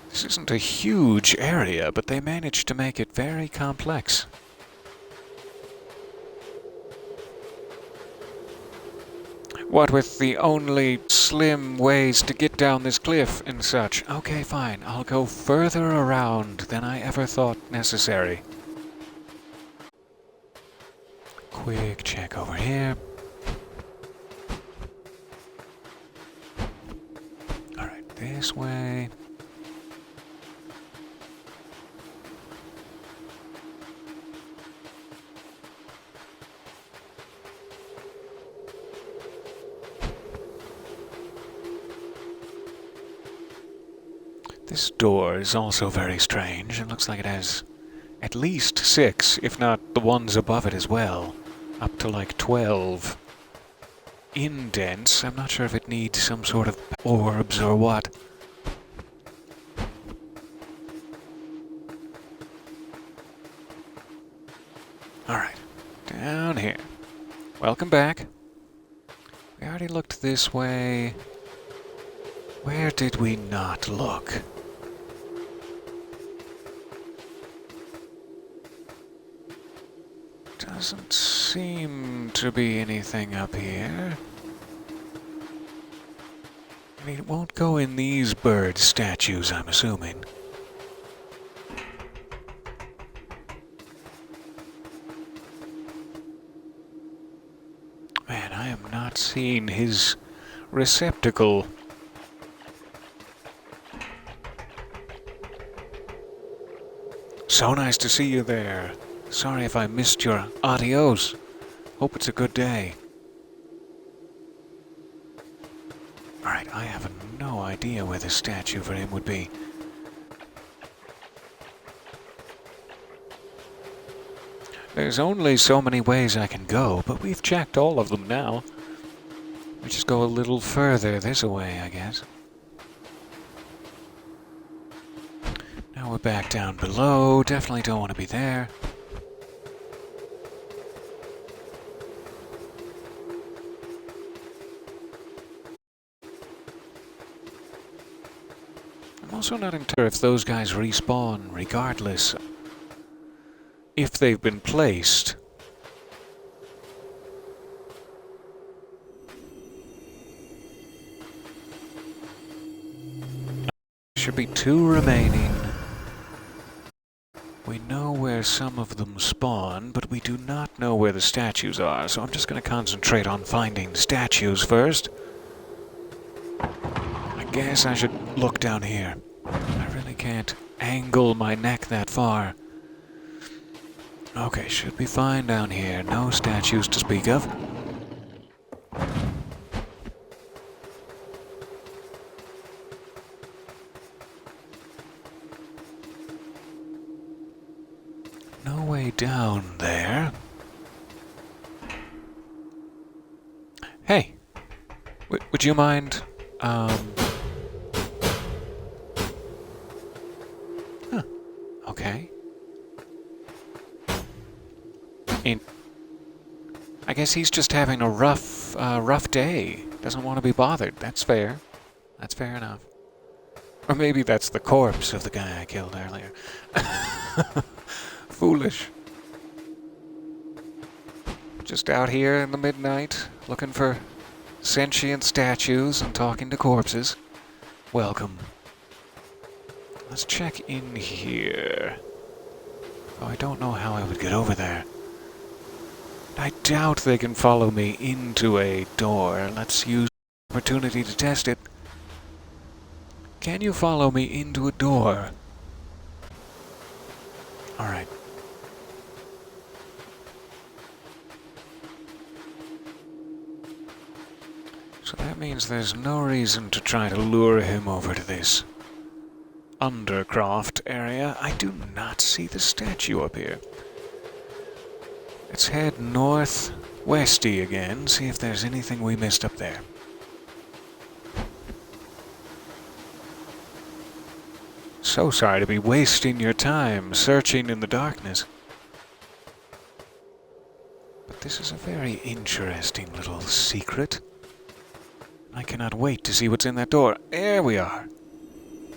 This isn't a huge area, but they managed to make it very complex. What with the only slim ways to get down this cliff and such. Okay, fine. I'll go further around than I ever thought necessary. Quick check over here. Alright, this way. This door is also very strange. It looks like it has at least 6, if not the ones above it as well. Up to like 12 indents. I'm not sure if it needs some sort of orbs or what. Alright, down here. Welcome back. We already looked this way. Where did we not look? Doesn't seem to be anything up here. I mean, it won't go in these bird statues, I'm assuming. Man, I am not seeing his receptacle. So nice to see you there. Sorry if I missed your adios. Hope it's a good day. Alright, I have no idea where the statue for him would be. There's only so many ways I can go, but we've checked all of them now. We just go a little further this way, I guess. Now we're back down below. Definitely don't want to be there. I'm also not entirely sure if those guys respawn regardless if they've been placed. Should be 2 remaining. We know where some of them spawn, but we do not know where the statues are, so I'm just going to concentrate on finding the statues first. I guess I should look down here. I really can't angle my neck that far. Okay, should be fine down here. No statues to speak of. No way down there. Hey, would you mind, okay. I guess he's just having a rough day. Doesn't want to be bothered. That's fair. That's fair enough. Or maybe that's the corpse of the guy I killed earlier. Foolish. Just out here in the midnight, looking for sentient statues and talking to corpses. Welcome. Let's check in here. Oh, I don't know how I would get over there. I doubt they can follow me into a door. Let's use the opportunity to test it. Can you follow me into a door? Alright. So that means there's no reason to try to lure him over to this Undercroft area. I do not see the statue up here. Let's head northwesty again, see if there's anything we missed up there. So sorry to be wasting your time searching in the darkness. But this is a very interesting little secret. I cannot wait to see what's in that door. There we are.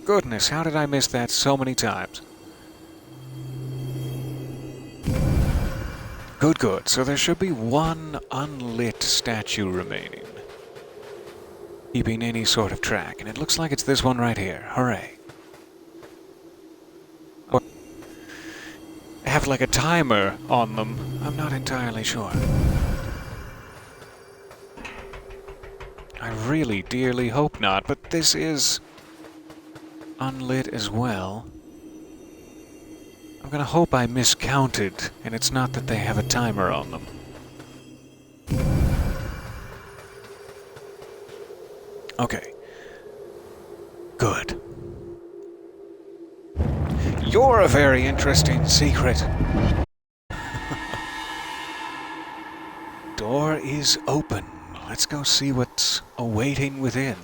Goodness, how did I miss that so many times? Good, good. So there should be 1 unlit statue remaining, keeping any sort of track, and it looks like it's this one right here. Hooray. Or have like a timer on them. I'm not entirely sure. I really dearly hope not, but this is unlit as well. I'm gonna hope I miscounted, and it's not that they have a timer on them. Okay. Good. You're a very interesting secret. Door is open. Let's go see what's awaiting within.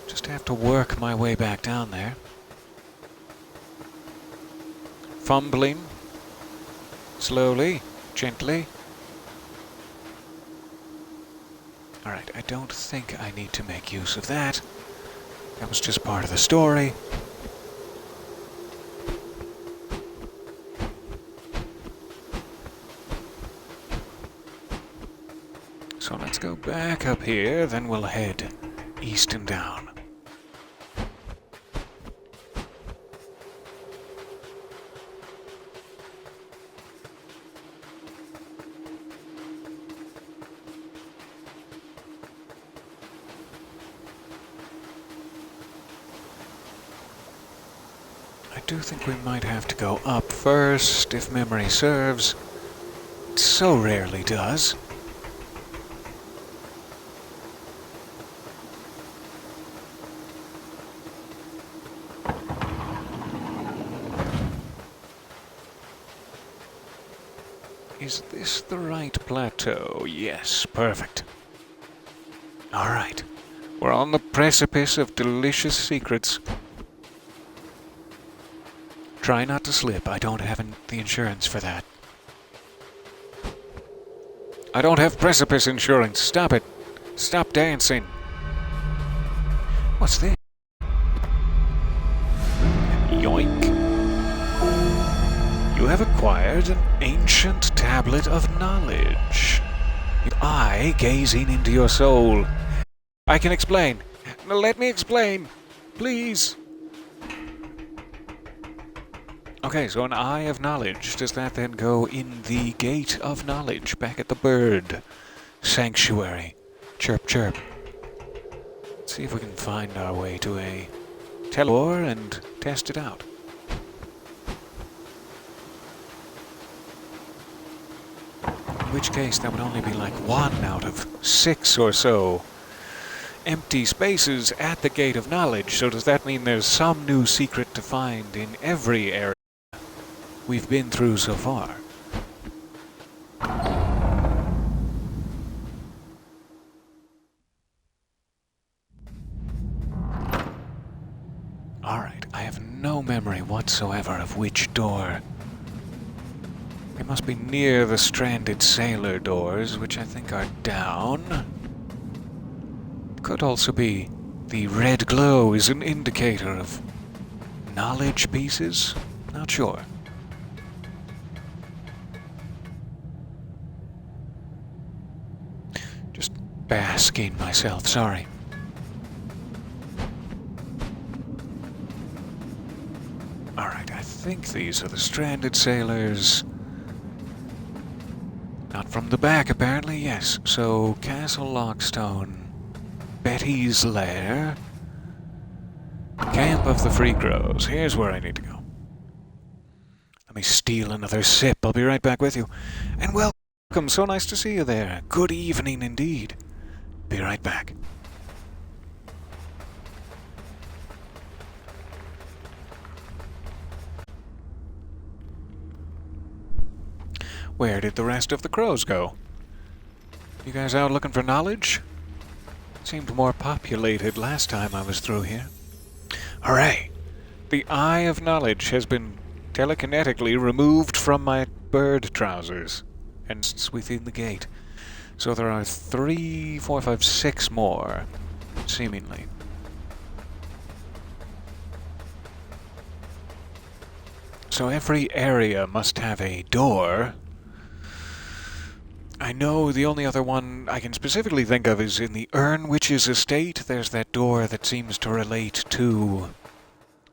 Just have to work my way back down there. Fumbling. Slowly. Gently. Alright, I don't think I need to make use of that. That was just part of the story. So let's go back up here, then we'll head east and down. I do think we might have to go up first, if memory serves. It so rarely does. Is this the right plateau? Yes, perfect. Alright, we're on the precipice of delicious secrets. Try not to slip. I don't have the insurance for that. I don't have precipice insurance. Stop it. Stop dancing. What's this? Yoink. You have acquired an ancient tablet of knowledge. Eye gazing into your soul. I can explain. Now let me explain. Please. Okay, so an eye of knowledge. Does that then go in the gate of knowledge back at the bird sanctuary? Chirp, chirp. Let's see if we can find our way to a door and test it out. In which case, that would only be like 1 out of 6 or so empty spaces at the gate of knowledge. So does that mean there's some new secret to find in every area we've been through so far? Alright, I have no memory whatsoever of which door. It must be near the stranded sailor doors, which I think are down. Could also be the red glow is an indicator of knowledge pieces. Not sure. Just basking myself, sorry. Alright, I think these are the stranded sailors. Not from the back, apparently, yes. So, Castle Lockstone, Betty's Lair, Camp of the Free Crows. Here's where I need to go. Let me steal another sip. I'll be right back with you. And welcome, so nice to see you there. Good evening indeed. Be right back. Where did the rest of the crows go? You guys out looking for knowledge? Seemed more populated last time I was through here. Hooray! The Eye of Knowledge has been telekinetically removed from my bird trousers, and it's within the gate. So there are 3, 4, 5, 6 more, seemingly. So every area must have a door. I know the only other one I can specifically think of is in the Urn Witch's estate. There's that door that seems to relate to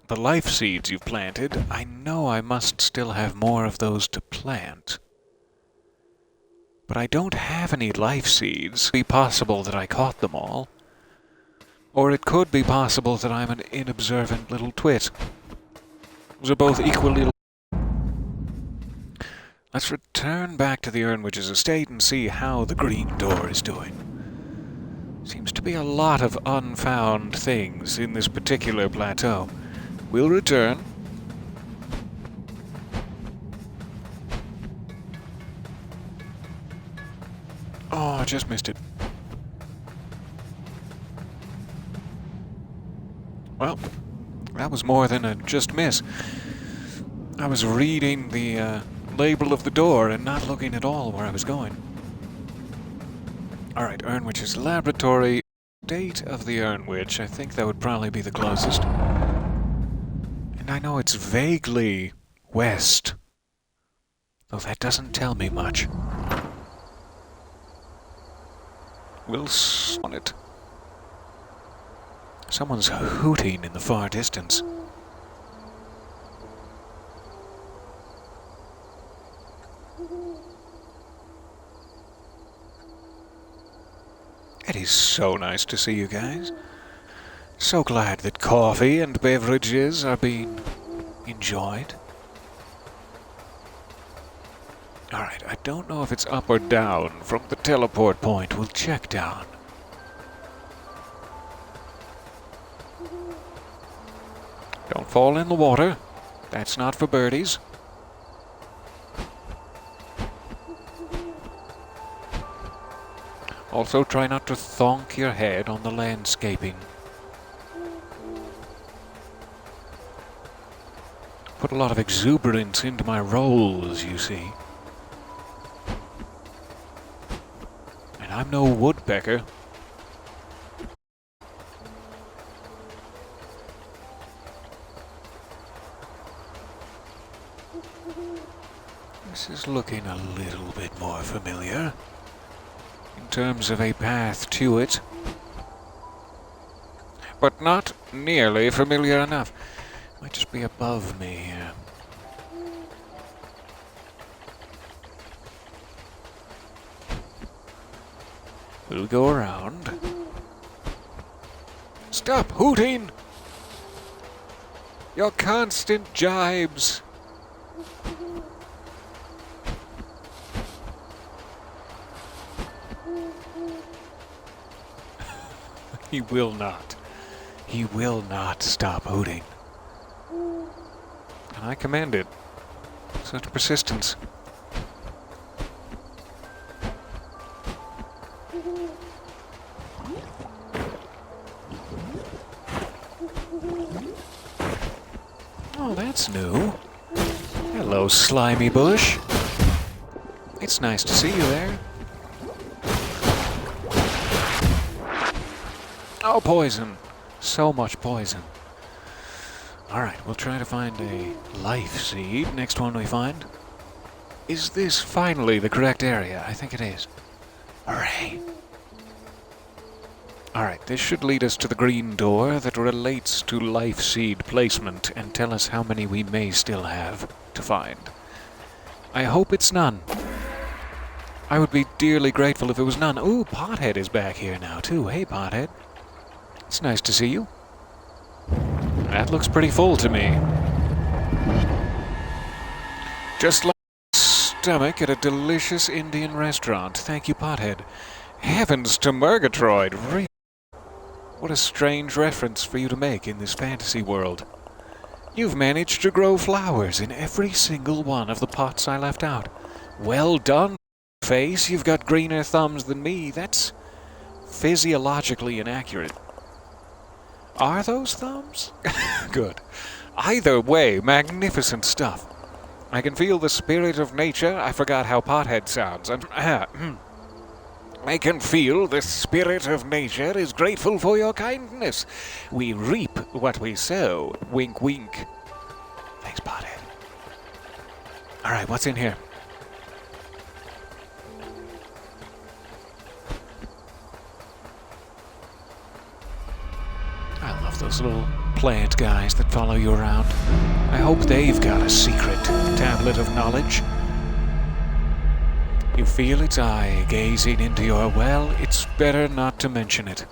the life seeds you've planted. I know I must still have more of those to plant. But I don't have any life seeds. It could be possible that I caught them all. Or it could be possible that I'm an inobservant little twit. Those are both equally... Let's return back to the Urn Witch's estate and see how the green door is doing. Seems to be a lot of unfound things in this particular plateau. We'll return, I just missed it. Well, that was more than a just miss. I was reading the label of the door and not looking at all where I was going. Alright, Urnwitch's laboratory. Date of the Urnwitch, I think that would probably be the closest. And I know it's vaguely west, though that doesn't tell me much. We'll on it. Someone's hooting in the far distance. It is so nice to see you guys. So glad that coffee and beverages are being enjoyed. Alright, I don't know if it's up or down from the teleport point. We'll check down. Don't fall in the water. That's not for birdies. Also, try not to thonk your head on the landscaping. Put a lot of exuberance into my rolls, you see. And I'm no woodpecker. This is looking a little bit more familiar. In terms of a path to it. But not nearly familiar enough. Might just be above me here. We'll go around. Stop hooting! Your constant jibes! He will not. He will not stop hooting. And I commend it. Such persistence. Oh, that's new. Hello, slimy bush. It's nice to see you there. Oh, poison. So much poison. Alright, we'll try to find a life seed. Next one we find. Is this finally the correct area? I think it is. Hooray. Alright, this should lead us to the green door that relates to life seed placement and tell us how many we may still have to find. I hope it's none. I would be dearly grateful if it was none. Ooh, Pothead is back here now too. Hey, Pothead. It's nice to see you. That looks pretty full to me. Just like a stomach at a delicious Indian restaurant. Thank you, Pothead. Heavens to Murgatroyd. Really? What a strange reference for you to make in this fantasy world. You've managed to grow flowers in every single one of the pots I left out. Well done, face. You've got greener thumbs than me. That's physiologically inaccurate. Are those thumbs? Good. Either way, magnificent stuff. I can feel the spirit of nature. I forgot how Pothead sounds. I can feel the spirit of nature is grateful for your kindness. We reap what we sow. Wink, wink. Thanks, Pothead. Alright, what's in here? I love those little plant guys that follow you around. I hope they've got a secret tablet of knowledge. You feel its eye gazing into your well, it's better not to mention it.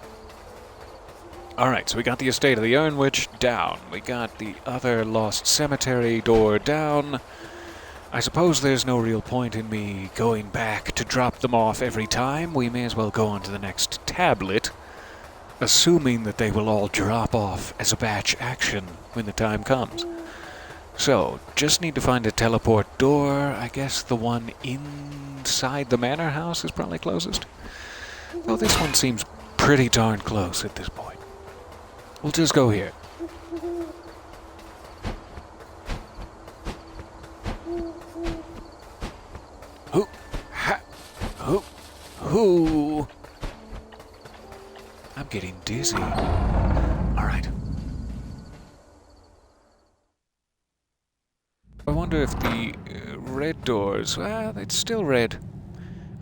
Alright, so we got the Estate of the Urnwitch down. We got the other Lost Cemetery door down. I suppose there's no real point in me going back to drop them off every time. We may as well go on to the next tablet, assuming that they will all drop off as a batch action when the time comes. So, just need to find a teleport door. I guess the one inside the manor house is probably closest. Though this one seems pretty darn close at this point. We'll just go here. Who? Ha! Who? Who? I'm getting dizzy. Alright. I wonder if the red doors... Well, it's still red.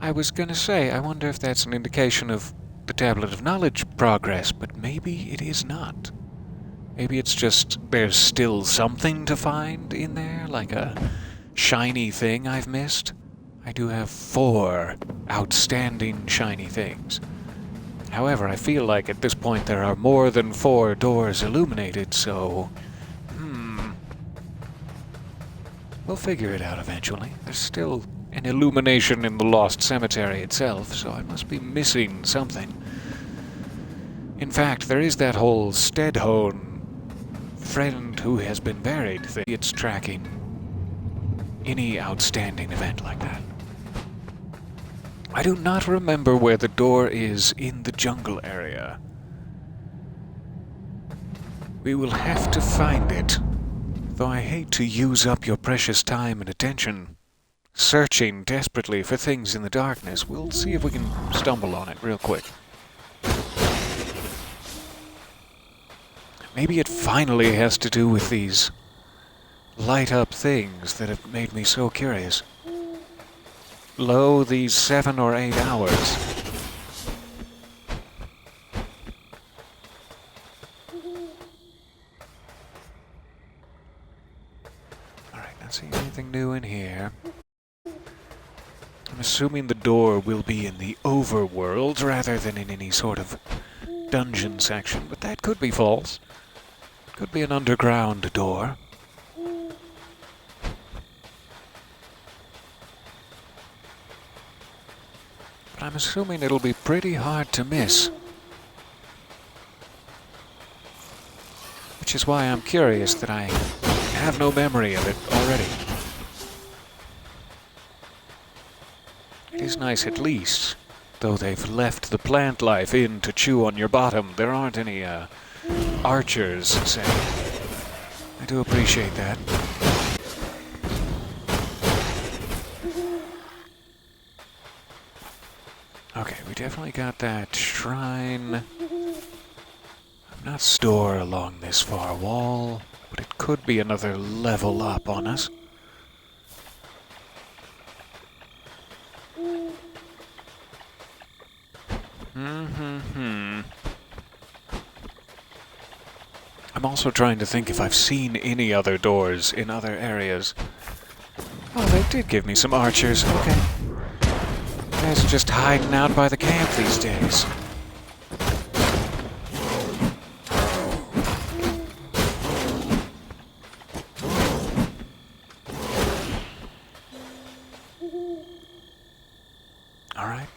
I was gonna say, I wonder if that's an indication of the Tablet of Knowledge progress, but maybe it is not. Maybe it's just there's still something to find in there, like a shiny thing I've missed. I do have 4 outstanding shiny things. However, I feel like at this point there are more than 4 doors illuminated, so... We'll figure it out eventually. There's still an illumination in the Lost Cemetery itself, so I must be missing something. In fact, there is that whole Stedhone friend who has been buried thing. It's tracking any outstanding event like that. I do not remember where the door is in the jungle area. We will have to find it. Though I hate to use up your precious time and attention searching desperately for things in the darkness, we'll see if we can stumble on it real quick. Maybe it finally has to do with these light-up things that have made me so curious. Lo, these 7 or 8 hours. Not seeing anything new in here. I'm assuming the door will be in the overworld rather than in any sort of dungeon section, but that could be false. Could be an underground door. But I'm assuming it'll be pretty hard to miss. Which is why I'm curious that I have no memory of it already. It is nice at least, though they've left the plant life in to chew on your bottom, there aren't any archers, say. I do appreciate that. Okay, we definitely got that shrine. I'm not store along this far wall, but it could be another level up on us. I'm also trying to think if I've seen any other doors in other areas. Oh, they did give me some archers. Okay. You guys are just hiding out by the camp these days. Alright.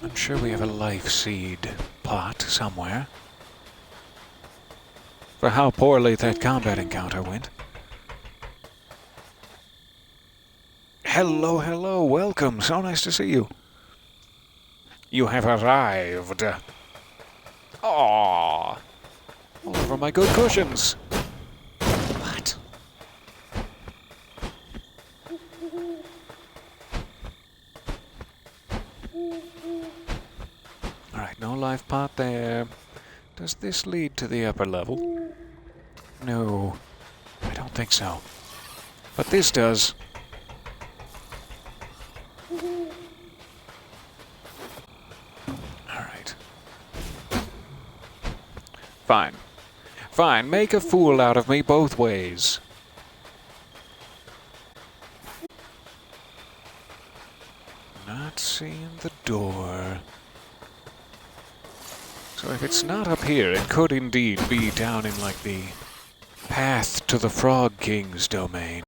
I'm sure we have a life seed pot somewhere. For how poorly that combat encounter went. Hello, hello, welcome. So nice to see you. You have arrived. Aww. All over my good cushions. What? Alright, no life pot there. Does this lead to the upper level? No, I don't think so. But this does. Alright. Fine. Fine, make a fool out of me both ways. Not seeing the door. So if it's not up here, it could indeed be down in, like, the path to the Frog King's domain.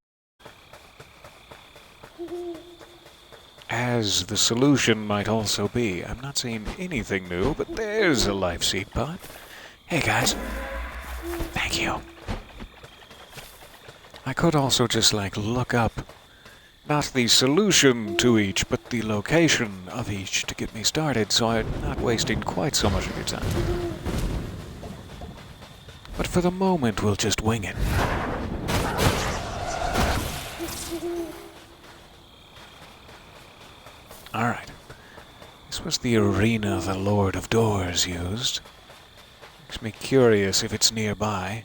As the solution might also be. I'm not seeing anything new, but there's a life seed pod. Hey, guys. Thank you. I could also just, like, look up not the solution to each, but the location of each to get me started, so I'm not wasting quite so much of your time. But for the moment, we'll just wing it. Alright. This was the arena the Lord of Doors used. Makes me curious if it's nearby.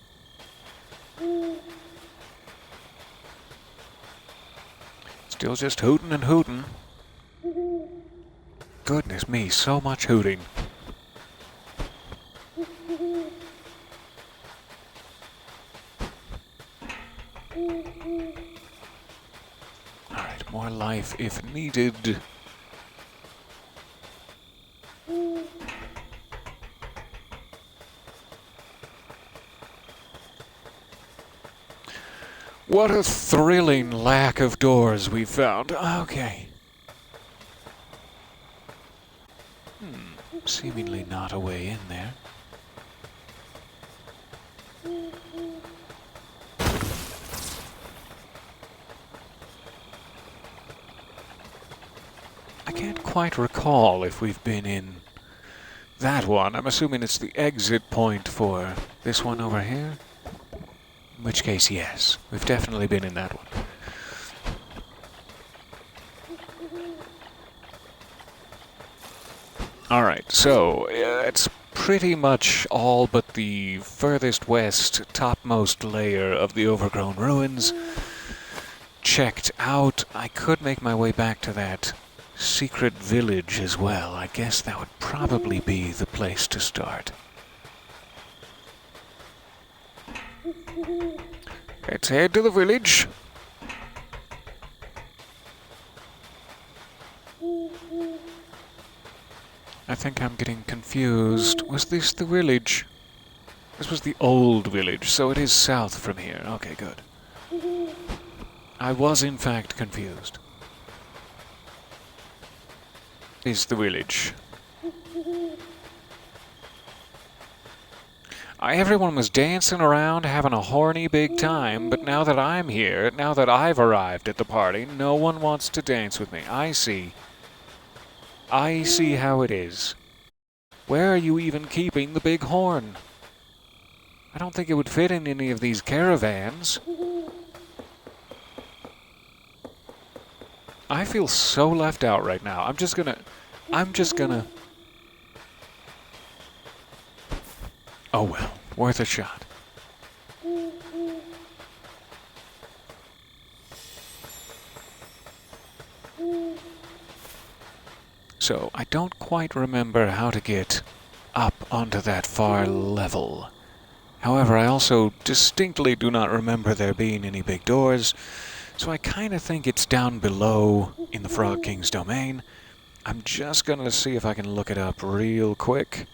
Still just hootin' and hootin'. Goodness me, so much hooting. Alright, more life if needed. What a thrilling lack of doors we've found. Okay. Seemingly not a way in there. I can't quite recall if we've been in that one. I'm assuming it's the exit point for this one over here. In which case, yes. We've definitely been in that one. Alright, so it's pretty much all but the furthest west, topmost layer of the overgrown ruins checked out. I could make my way back to that secret village as well. I guess that would probably be the place to start. Let's head to the village. I think I'm getting confused. Was this the village? This was the old village, so it is south from here. Okay, good. I was in fact confused. Is the village. Everyone was dancing around, having a horny big time, but now that I'm here, now that I've arrived at the party, no one wants to dance with me. I see. I see how it is. Where are you even keeping the big horn? I don't think it would fit in any of these caravans. I feel so left out right now. I'm just gonna... Oh well, worth a shot. So, I don't quite remember how to get up onto that far level. However, I also distinctly do not remember there being any big doors, so I kind of think it's down below in the Frog King's domain. I'm just gonna see if I can look it up real quick.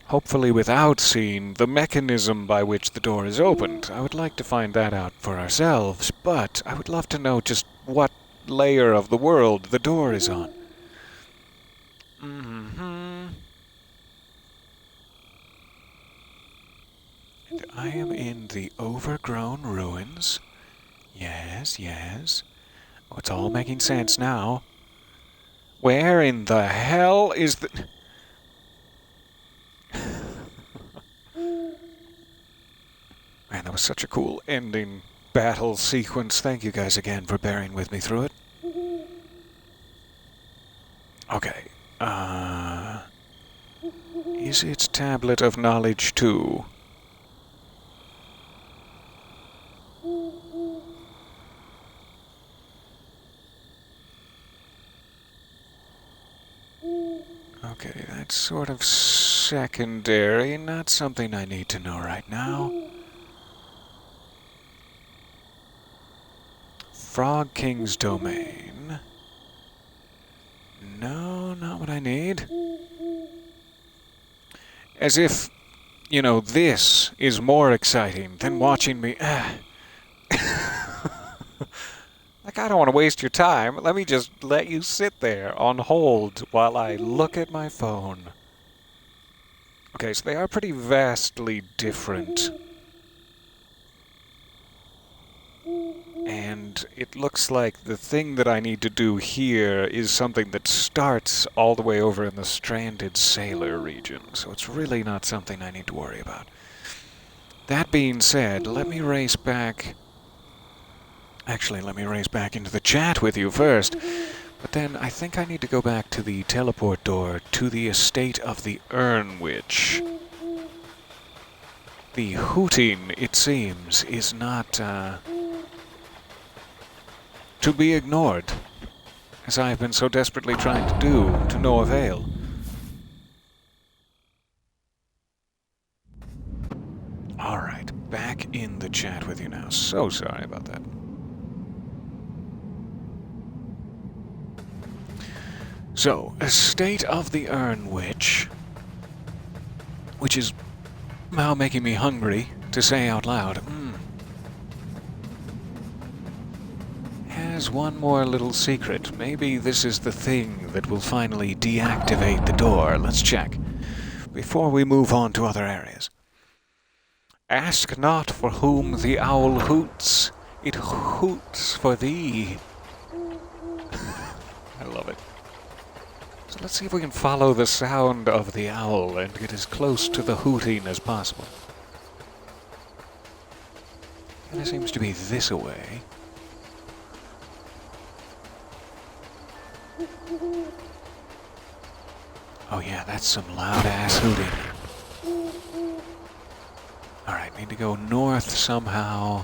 Hopefully without seeing the mechanism by which the door is opened. I would like to find that out for ourselves, but I would love to know just what layer of the world the door is on. And I am in the overgrown ruins. Yes, yes. Oh, it's all making sense now. Where in the hell is the... Man, that was such a cool ending battle sequence. Thank you guys again for bearing with me through it. Okay. Is it Tablet of Knowledge 2? Okay, that's sort of secondary, not something I need to know right now. Frog King's domain. No, not what I need. As if, you know, this is more exciting than watching me... Like, I don't want to waste your time. Let me just let you sit there on hold while I look at my phone. Okay, so they are pretty vastly different. And it looks like the thing that I need to do here is something that starts all the way over in the Stranded Sailor region, so it's really not something I need to worry about. That being said, let me race back... Actually, let me race back into the chat with you first. But then I think I need to go back to the teleport door to the estate of the Urn Witch. The hooting, it seems, is not to be ignored, as I have been so desperately trying to do, to no avail. Alright, back in the chat with you now. So sorry about that. So, Estate of the Urn Witch, which is now making me hungry to say out loud. Has one more little secret. Maybe this is the thing that will finally deactivate the door. Let's check before we move on to other areas. Ask not for whom the owl hoots. It hoots for thee. I love it. So let's see if we can follow the sound of the owl and get as close to the hooting as possible. And it seems to be this way. Oh yeah, that's some loud-ass hooting. Alright, need to go north somehow.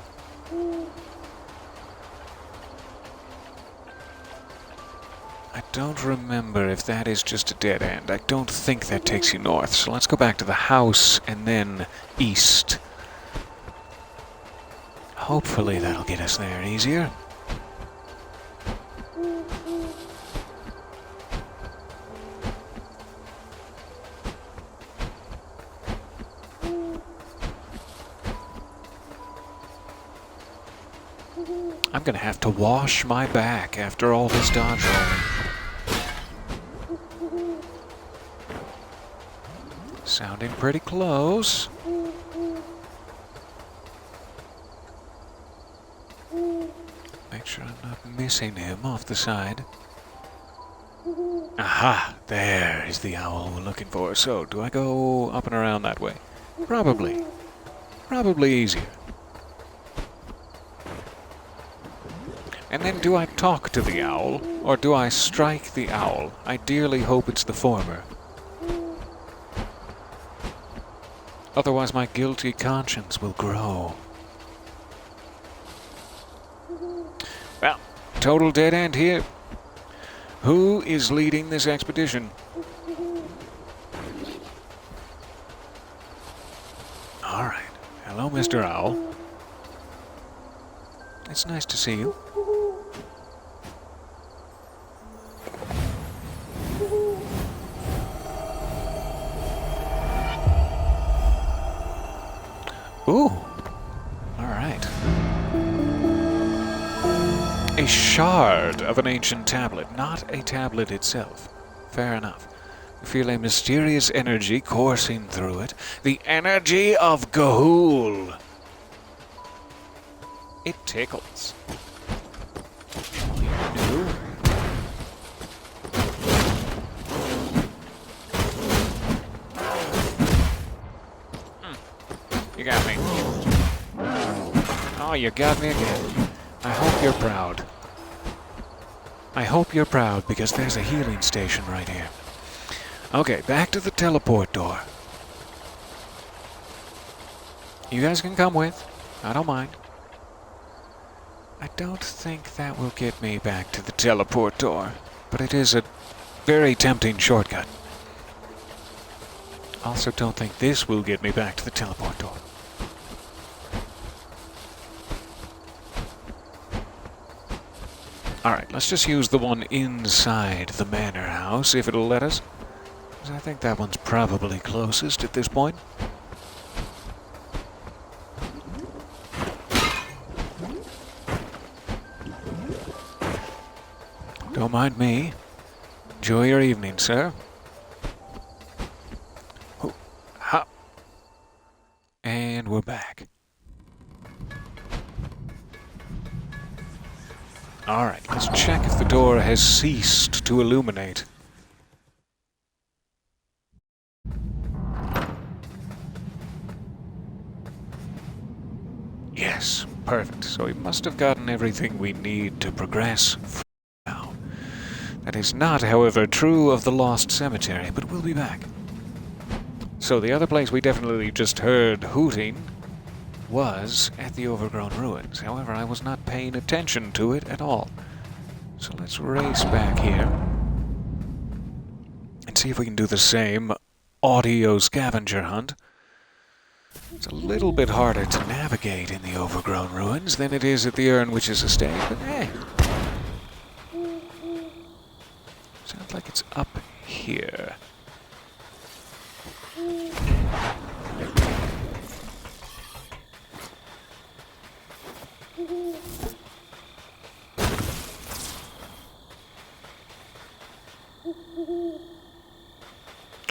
I don't remember if that is just a dead end. I don't think that takes you north, so let's go back to the house and then east. Hopefully that'll get us there easier. I'm gonna have to wash my back after all this dodge rolling. Sounding pretty close. Make sure I'm not missing him off the side. Aha! There is the owl we're looking for. So, do I go up and around that way? Probably. Probably easier. And then do I talk to the owl, or do I strike the owl? I dearly hope it's the former. Otherwise my guilty conscience will grow. Well, total dead end here. Who is leading this expedition? Alright. Hello, Mr. Owl. It's nice to see you. Ooh. Alright. A shard of an ancient tablet, not a tablet itself. Fair enough. You feel a mysterious energy coursing through it. The energy of Ga'Hoole. It tickles. You knew? You got me. Oh, you got me again. I hope you're proud. I hope you're proud, because there's a healing station right here. Okay, back to the teleport door. You guys can come with. I don't mind. I don't think that will get me back to the teleport door, but it is a very tempting shortcut. Also don't think this will get me back to the teleport door. Alright, let's just use the one inside the manor house, if it'll let us. Because I think that one's probably closest at this point. Don't mind me. Enjoy your evening, sir. back. Alright, let's check if the door has ceased to illuminate. Yes, perfect. So we must have gotten everything we need to progress for now. That is not, however, true of the Lost Cemetery, but we'll be back. So the other place we definitely just heard hooting was at the overgrown ruins. However, I was not paying attention to it at all. So let's race back here and see if we can do the same audio scavenger hunt. It's a little bit harder to navigate in the overgrown ruins than it is at the Urnwitch's estate, but hey. Sounds like it's up here.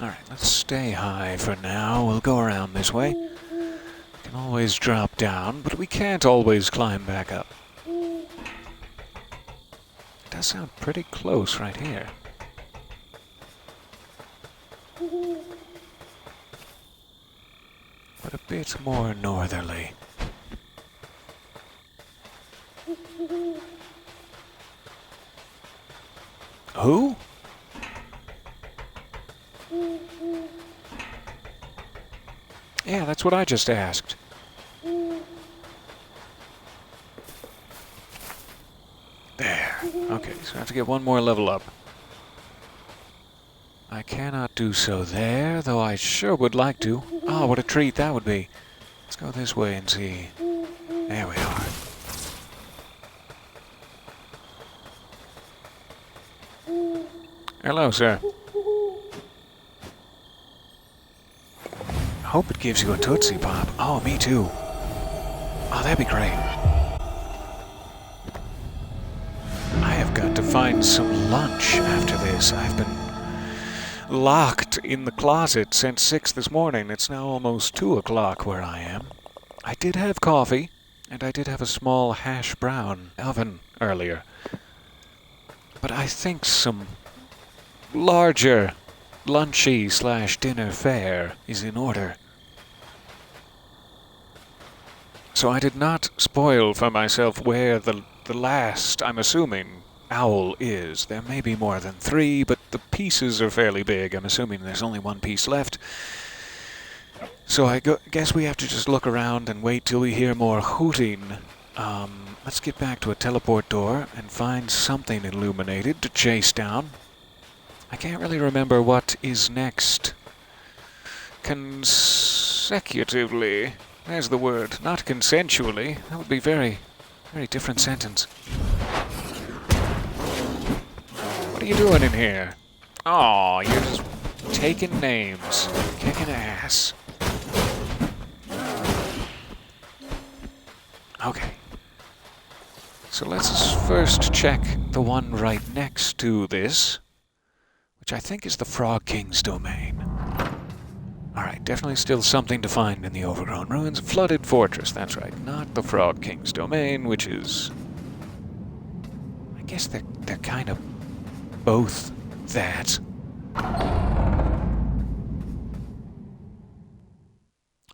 Alright, let's stay high for now. We'll go around this way. We can always drop down, but we can't always climb back up. It does sound pretty close right here. But a bit more northerly. Who? Yeah, that's what I just asked. There. Okay, so I have to get one more level up. I cannot do so there, though I sure would like to. Oh, what a treat that would be. Let's go this way and see. There we are. Hello, sir. Hope it gives you a Tootsie Pop. Oh, me too. Oh, that'd be great. I have got to find some lunch after this. I've been locked in the closet since 6 this morning. It's now almost 2 o'clock where I am. I did have coffee, and I did have a small hash brown oven earlier. But I think some larger lunchy/dinner fare is in order. So I did not spoil for myself where the last, I'm assuming, owl is. There may be more than 3, but the pieces are fairly big. I'm assuming there's only 1 piece left. So I guess we have to just look around and wait till we hear more hooting. Let's get back to a teleport door and find something illuminated to chase down. I can't really remember what is next. Consecutively. There's the word. Not consensually. That would be very different sentence. What are you doing in here? Aw, you're just taking names. Kicking ass. Okay. So let's first check the one right next to this, which I think is the Frog King's domain. Alright, definitely still something to find in the overgrown ruins. Flooded fortress, that's right. Not the Frog King's domain, which is... I guess they're kind of both that.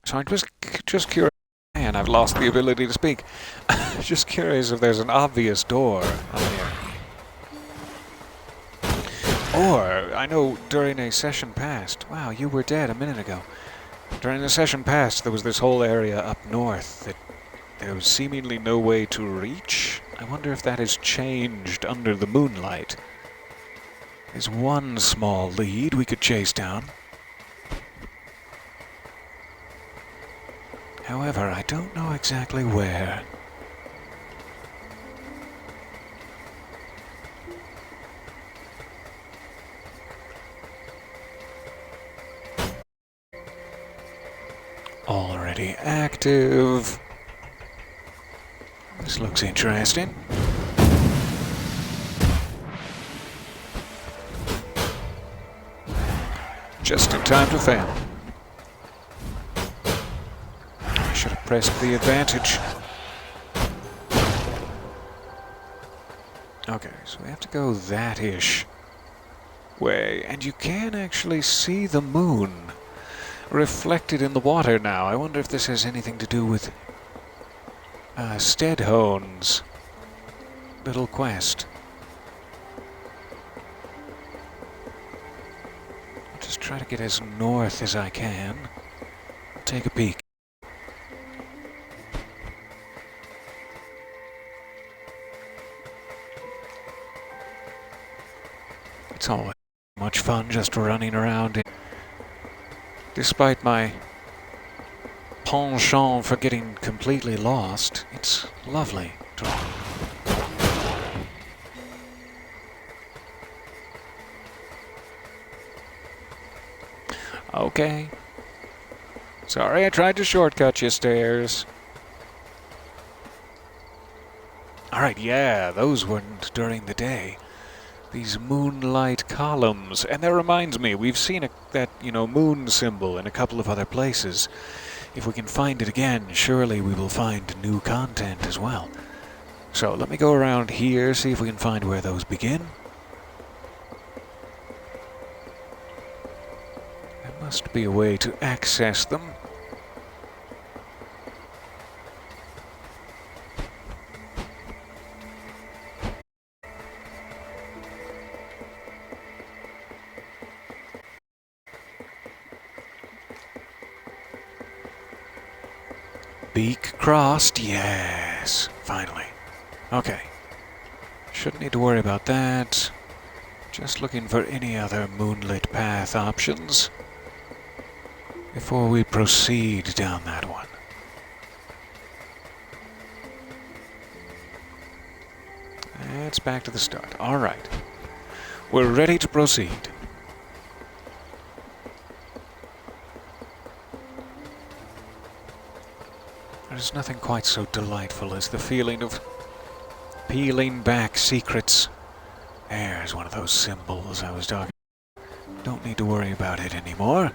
So I'm just curious... Man, I've lost the ability to speak. Just curious if there's an obvious door on here. Or, I know during a session past... Wow, you were dead a minute ago. During the session past, there was this whole area up north that there was seemingly no way to reach. I wonder if that has changed under the moonlight. There's one small lead we could chase down. However, I don't know exactly where. Already active. This looks interesting. Just in time to fail. should have pressed the advantage. Okay, so we have to go that-ish way, and you can actually see the moon reflected in the water now. I wonder if this has anything to do with Stedhone's little quest. I'll just try to get as north as I can. Take a peek. It's always much fun just running around. Despite my penchant for getting completely lost, it's lovely. Okay. Sorry, I tried to shortcut you, stairs. Alright, yeah, those weren't during the day. These moonlight columns. And that reminds me, we've seen that, moon symbol in a couple of other places. If we can find it again, surely we will find new content as well. So let me go around here, see if we can find where those begin. There must be a way to access them. Beak crossed, yes, finally. Okay, shouldn't need to worry about that. Just looking for any other moonlit path options before we proceed down that one. It's back to the start. All right, we're ready to proceed. There's nothing quite so delightful as the feeling of peeling back secrets. There's one of those symbols I was talking about. Don't need to worry about it anymore.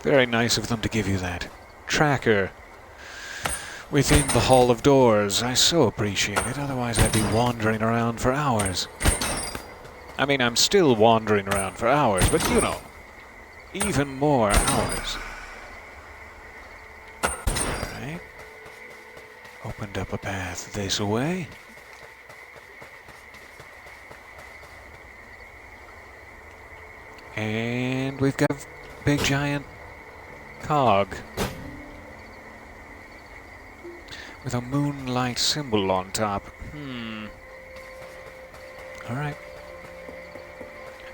Very nice of them to give you that tracker within the Hall of Doors. I so appreciate it, otherwise I'd be wandering around for hours. I mean, I'm still wandering around for hours, but even more hours. Alright. Opened up a path this way. And we've got a big giant cog with a moonlight symbol on top. Alright.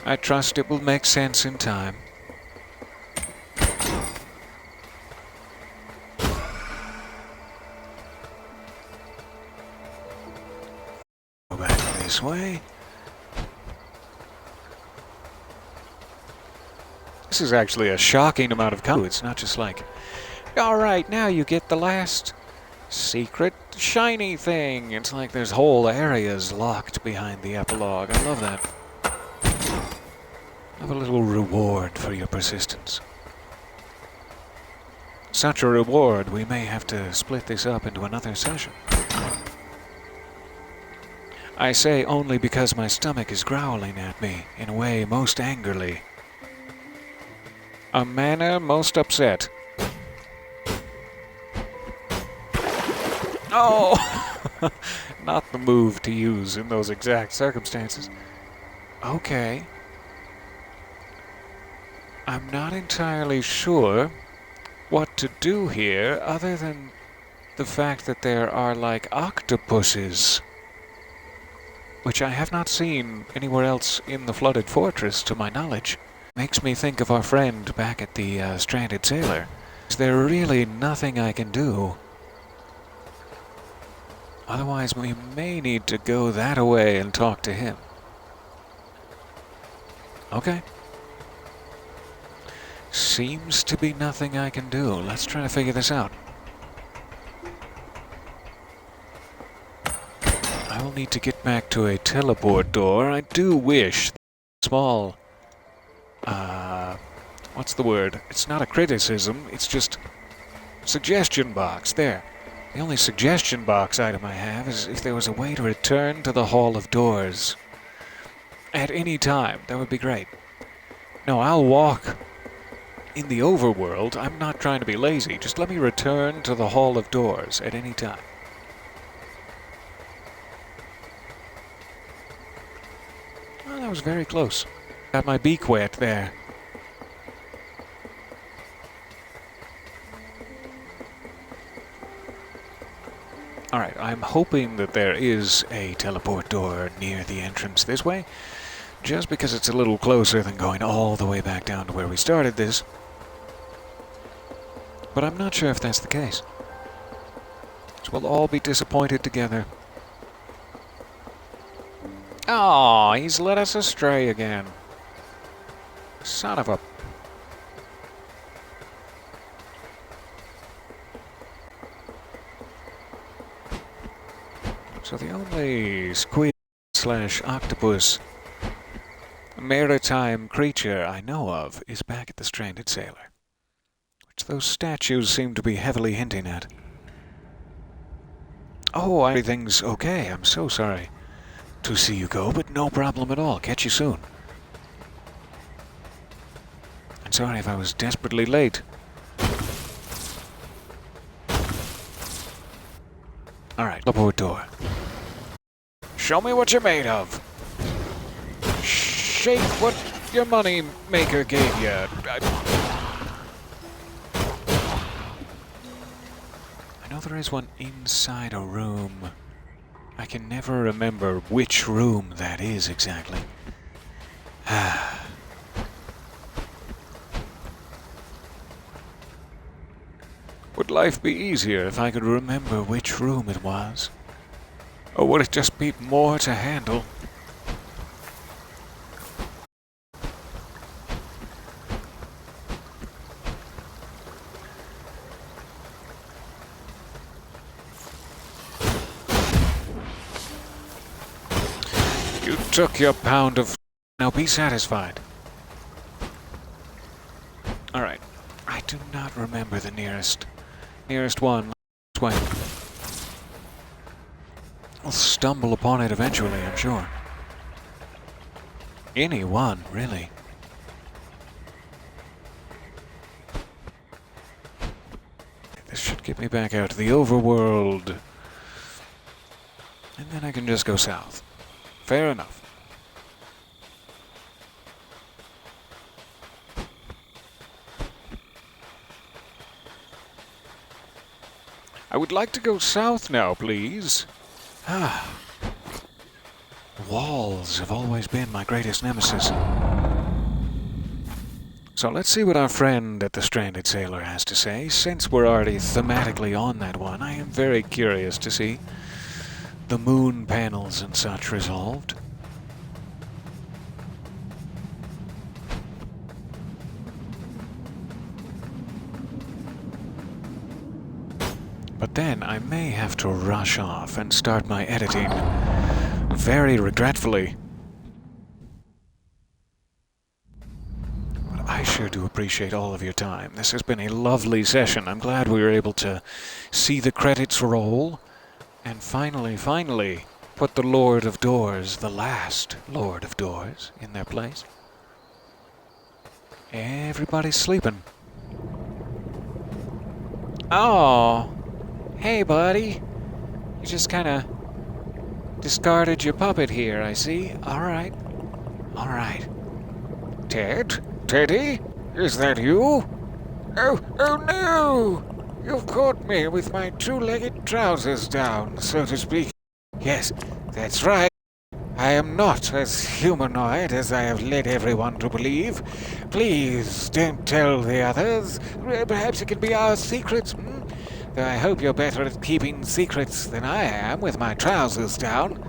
I trust it will make sense in time. Go back this way. This is actually a shocking amount of color. It's not just like, alright, now you get the last secret shiny thing. It's like there's whole areas locked behind the epilogue. I love that. Have a little reward for your persistence. Such a reward, we may have to split this up into another session. I say only because my stomach is growling at me in a way most angrily. A manner most upset. Oh! Not the move to use in those exact circumstances. Okay. I'm not entirely sure what to do here other than the fact that there are like octopuses, which I have not seen anywhere else in the Flooded Fortress to my knowledge. Makes me think of our friend back at the Stranded Sailor. Is there really nothing I can do? Otherwise we may need to go that way and talk to him. Okay. Seems to be nothing I can do. Let's try to figure this out. I will need to get back to a teleport door. I do wish the small what's the word? It's not a criticism, it's just suggestion box. There. The only suggestion box item I have is if there was a way to return to the Hall of Doors. At any time, that would be great. No, I'll walk in the overworld. I'm not trying to be lazy. Just let me return to the Hall of Doors at any time. Oh, that was very close. Got my beak wet there. Alright, I'm hoping that there is a teleport door near the entrance this way, just because it's a little closer than going all the way back down to where we started this. But I'm not sure if that's the case. So we'll all be disappointed together. Aw, he's led us astray again. Son of a... So the only squid / octopus maritime creature I know of is back at the Stranded Sailor, which those statues seem to be heavily hinting at. Oh, everything's okay. I'm so sorry to see you go, but no problem at all. Catch you soon. I'm sorry if I was desperately late. Alright, teleport door. Show me what you're made of. Shake what your money maker gave you. I know there is one inside a room. I can never remember which room that is exactly. Would life be easier if I could remember which room it was? Or would it just be more to handle? You took your pound of... Now be satisfied. Alright. I do not remember the nearest one. This way. I'll stumble upon it eventually, I'm sure. Any one, really. This should get me back out to the overworld. And then I can just go south. Fair enough. I would like to go south now, please. Walls have always been my greatest nemesis. So let's see what our friend at the Stranded Sailor has to say. Since we're already thematically on that one, I am very curious to see the moon panels and such resolved. But then I may have to rush off and start my editing very regretfully. But I sure do appreciate all of your time. This has been a lovely session. I'm glad we were able to see the credits roll and finally put the Lord of Doors, the last Lord of Doors, in their place. Everybody's sleeping. Oh. Hey, buddy. You just kind of discarded your puppet here, I see. Alright. Alright. Teddy? Is that you? Oh no! You've caught me with my two-legged trousers down, so to speak. Yes, that's right. I am not as humanoid as I have led everyone to believe. Please don't tell the others. Perhaps it can be our secret. Though I hope you're better at keeping secrets than I am with my trousers down.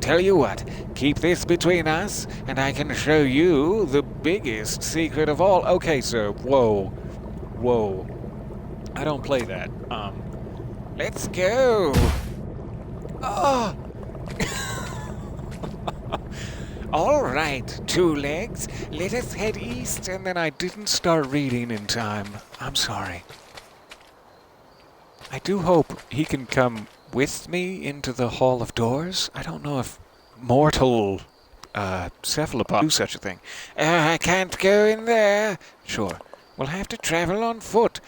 Tell you what, keep this between us, and I can show you the biggest secret of all. Okay, sir. Whoa. Whoa. I don't play that. Let's go. Oh. All right, two legs. Let us head east, and then I didn't start reading in time. I'm sorry. I do hope he can come with me into the Hall of Doors. I don't know if mortal cephalopods do such a thing. I can't go in there. Sure. We'll have to travel on foot.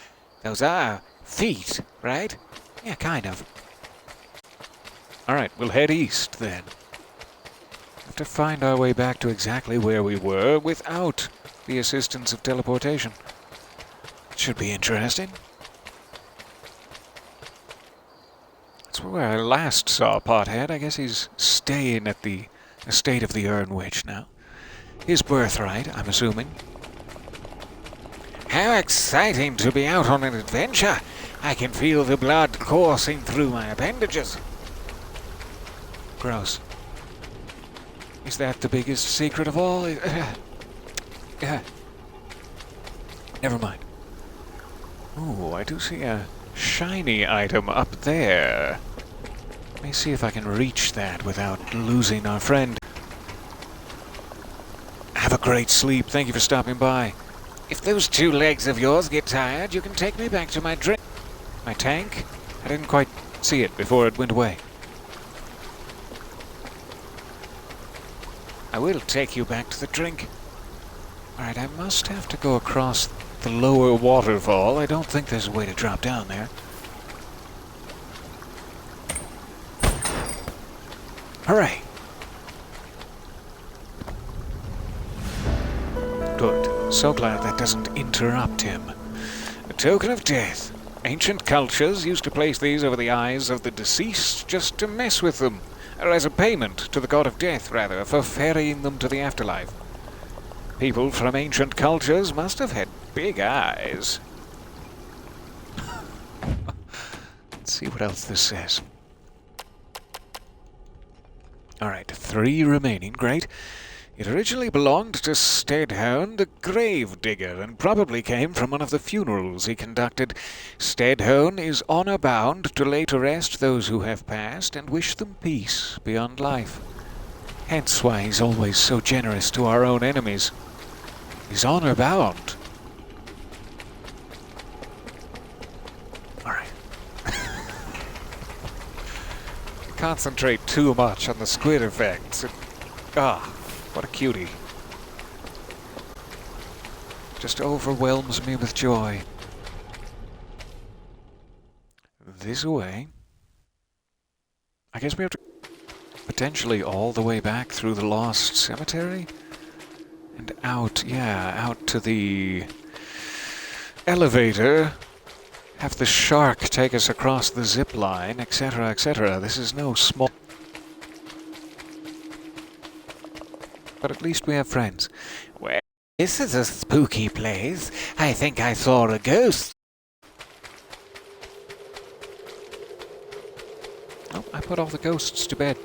Those are feet, right? Yeah, kind of. All right, we'll head east then. Have to find our way back to exactly where we were without the assistance of teleportation. Should be interesting. That's where I last saw Pothead. I guess he's staying at the estate of the Urn Witch now. His birthright, I'm assuming. How exciting to be out on an adventure! I can feel the blood coursing through my appendages. Gross. Is that the biggest secret of all? Never mind. Ooh, I do see a shiny item up there. Let me see if I can reach that without losing our friend. Have a great sleep. Thank you for stopping by. If those two legs of yours get tired, you can take me back to my drink. My tank? I didn't quite see it before it went away. I will take you back to the drink. Alright, I must have to go across the lower waterfall. I don't think there's a way to drop down there. Hooray! Good. So glad that doesn't interrupt him. A token of death. Ancient cultures used to place these over the eyes of the deceased just to mess with them, or as a payment to the god of death, rather, for ferrying them to the afterlife. People from ancient cultures must have had big eyes. Let's see what else this says. Alright, 3 remaining. Great. It originally belonged to Stedhone, the grave digger, and probably came from one of the funerals he conducted. Stedhone is honor bound to lay to rest those who have passed and wish them peace beyond life. Hence why he's always so generous to our own enemies. He's honor bound. Alright. Concentrate too much on the squid effects. What a cutie. Just overwhelms me with joy. This way. I guess we have to potentially all the way back through the Lost Cemetery? And out, yeah, out to the elevator. Have the shark take us across the zip line, etc., etc. This is no small... But at least we have friends. Well, this is a spooky place. I think I saw a ghost. Oh, I put all the ghosts to bed.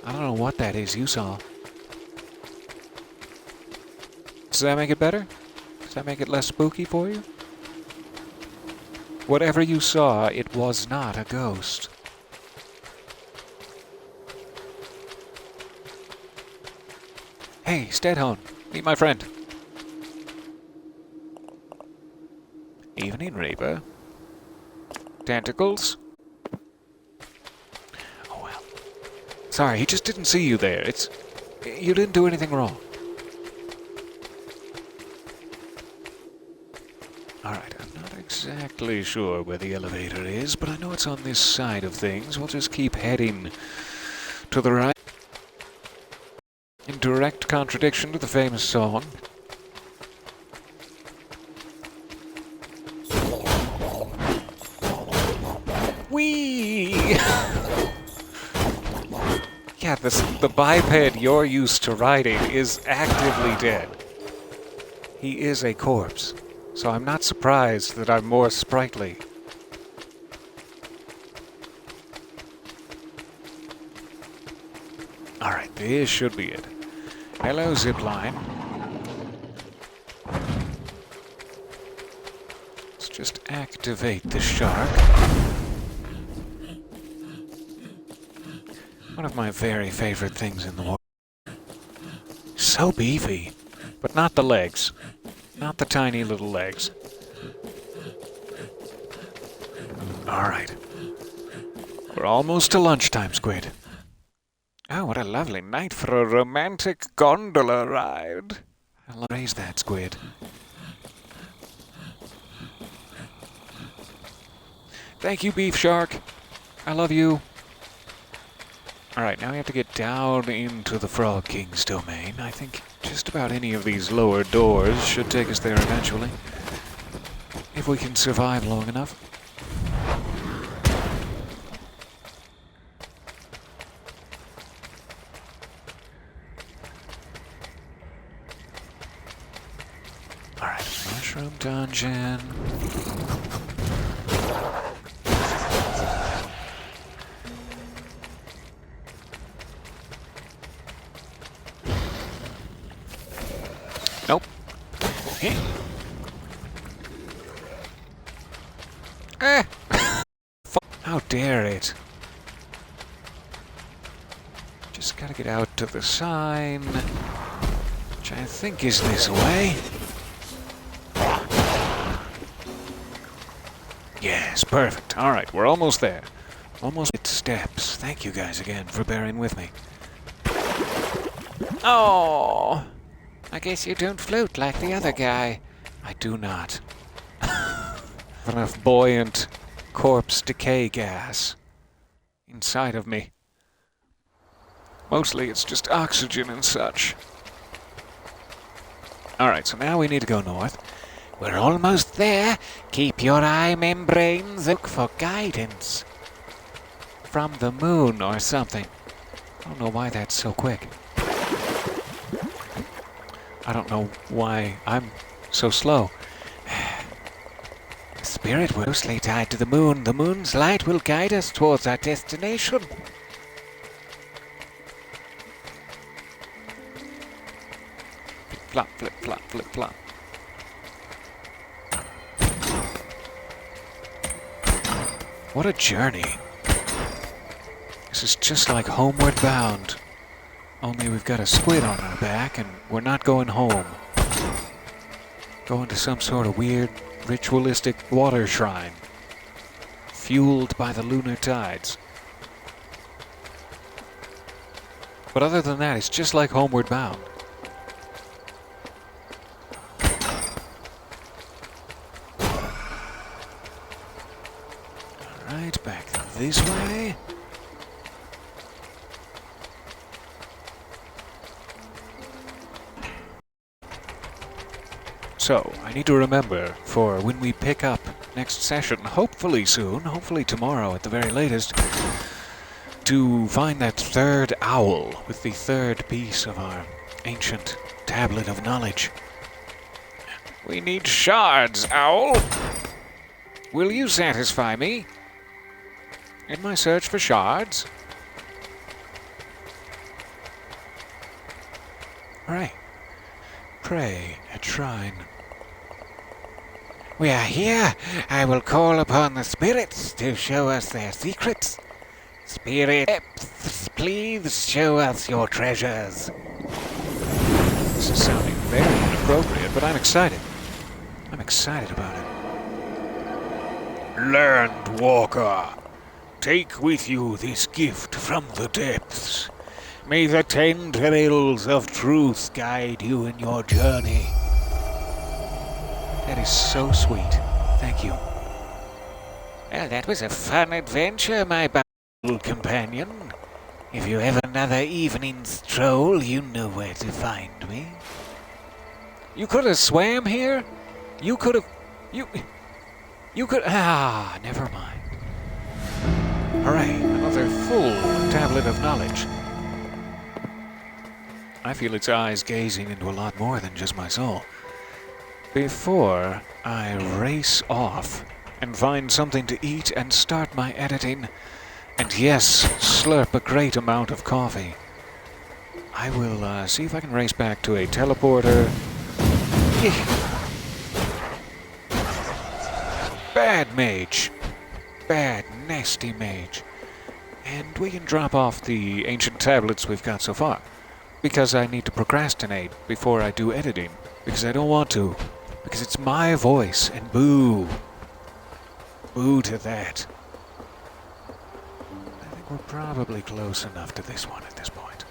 I don't know what that is you saw. Does that make it better? Does that make it less spooky for you? Whatever you saw, it was not a ghost. Hey, Stedhone, meet my friend. Evening, Reaper. Tentacles? Oh well. Sorry, he just didn't see you there. You didn't do anything wrong. Alright, I'm not exactly sure where the elevator is, but I know it's on this side of things. We'll just keep heading to the right. In direct contradiction to the famous song. Whee! Yeah, the biped you're used to riding is actively dead. He is a corpse, so I'm not surprised that I'm more sprightly. Alright, this should be it. Hello, zipline. Let's just activate the shark. One of my very favorite things in the world. so beefy. But not the legs. Not the tiny little legs. Alright. We're almost to lunchtime, Squid. Oh, what a lovely night for a romantic gondola ride. I'll raise that, Squid. Thank you, Beef Shark. I love you. Alright, now we have to get down into the Frog King's domain. I think just about any of these lower doors should take us there eventually. If we can survive long enough. Alright, mushroom dungeon. Nope. Hey. How dare it? Just gotta get out to the sign, which I think is this way. Yes, perfect. Alright, we're almost there. Almost at steps. Thank you guys again for bearing with me. Oh, I guess you don't float like the other guy. I do not. Enough buoyant corpse decay gas inside of me. Mostly it's just oxygen and such. Alright, so now we need to go north. We're almost there. Keep your eye membranes. Look for guidance. From the moon or something. I don't know why that's so quick. I don't know why I'm so slow. The spirit was closely tied to the moon. The moon's light will guide us towards our destination. Flop, flip, flop, flip, flop. What a journey. This is just like Homeward Bound. Only we've got a squid on our back and we're not going home. Going to some sort of weird ritualistic water shrine. Fueled by the lunar tides. But other than that, it's just like Homeward Bound. Alright, back this way. So, I need to remember for when we pick up next session, hopefully soon, hopefully tomorrow at the very latest, to find that third owl with the third piece of our ancient tablet of knowledge. We need shards, owl! Will you satisfy me in my search for shards? Right. Pray at shrine. We are here. I will call upon the spirits to show us their secrets. Spirits, please show us your treasures. This is sounding very inappropriate, but I'm excited. I'm excited about it. Land Walker, take with you this gift from the depths. May the tendrils of truth guide you in your journey. That is so sweet. Thank you. Well, that was a fun adventure, my battle companion. If you have another evening stroll, you know where to find me. You could have swam here? You could have... You could... Ah, never mind. Hooray, another full tablet of knowledge. I feel its eyes gazing into a lot more than just my soul. Before I race off and find something to eat and start my editing, and yes, slurp a great amount of coffee, I will see if I can race back to a teleporter. Bad mage. Bad, nasty mage. And we can drop off the ancient tablets we've got so far. because I need to procrastinate before I do editing. Because I don't want to. Because it's my voice, and boo. Boo to that. I think we're probably close enough to this one at this point.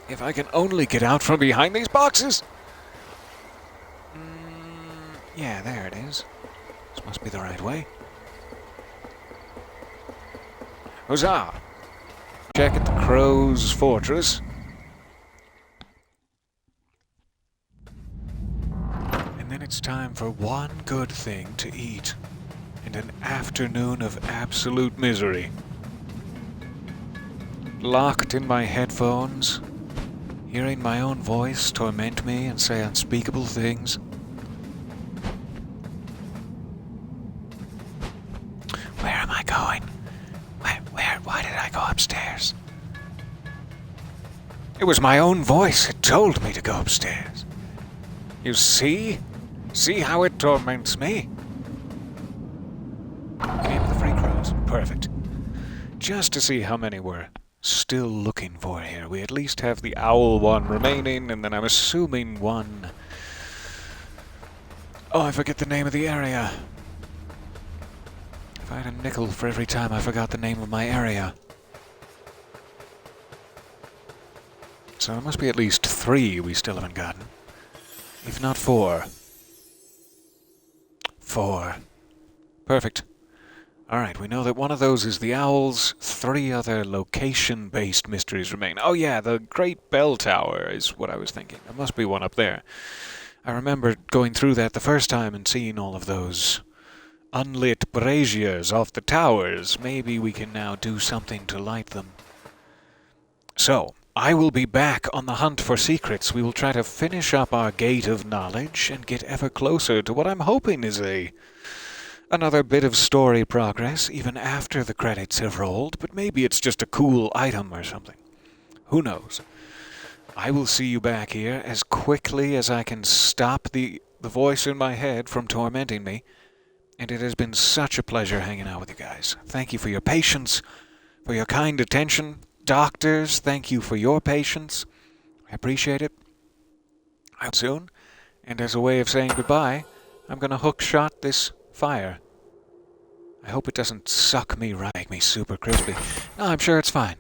If I can only get out from behind these boxes! Yeah, there it is. This must be the right way. Huzzah! Check at the Crow's Fortress. And then it's time for one good thing to eat. And an afternoon of absolute misery. Locked in my headphones, hearing my own voice torment me and say unspeakable things. Where am I going? Why did I go upstairs? It was my own voice that told me to go upstairs. You see? See how it torments me? Game of the Free Crows. Perfect. Just to see how many we're still looking for here. We at least have the owl one remaining, and then I'm assuming one... Oh, I forget the name of the area. If I had a nickel for every time I forgot the name of my area. So there must be at least 3 we still haven't gotten. If not 4. 4. Perfect. Alright, we know that one of those is the owls. 3 other location-based mysteries remain. Oh yeah, the Great Bell Tower is what I was thinking. There must be one up there. I remember going through that the first time and seeing all of those unlit braziers off the towers. Maybe we can now do something to light them. So, I will be back on the hunt for secrets. We will try to finish up our gate of knowledge and get ever closer to what I'm hoping is another bit of story progress, even after the credits have rolled, but maybe it's just a cool item or something. Who knows? I will see you back here as quickly as I can stop the voice in my head from tormenting me, and it has been such a pleasure hanging out with you guys. Thank you for your patience, for your kind attention. Doctors, thank you for your patience. I appreciate it. I'll soon, and as a way of saying goodbye, I'm going to hook shot this fire. I hope it doesn't suck me right, make me super crispy. No, I'm sure it's fine.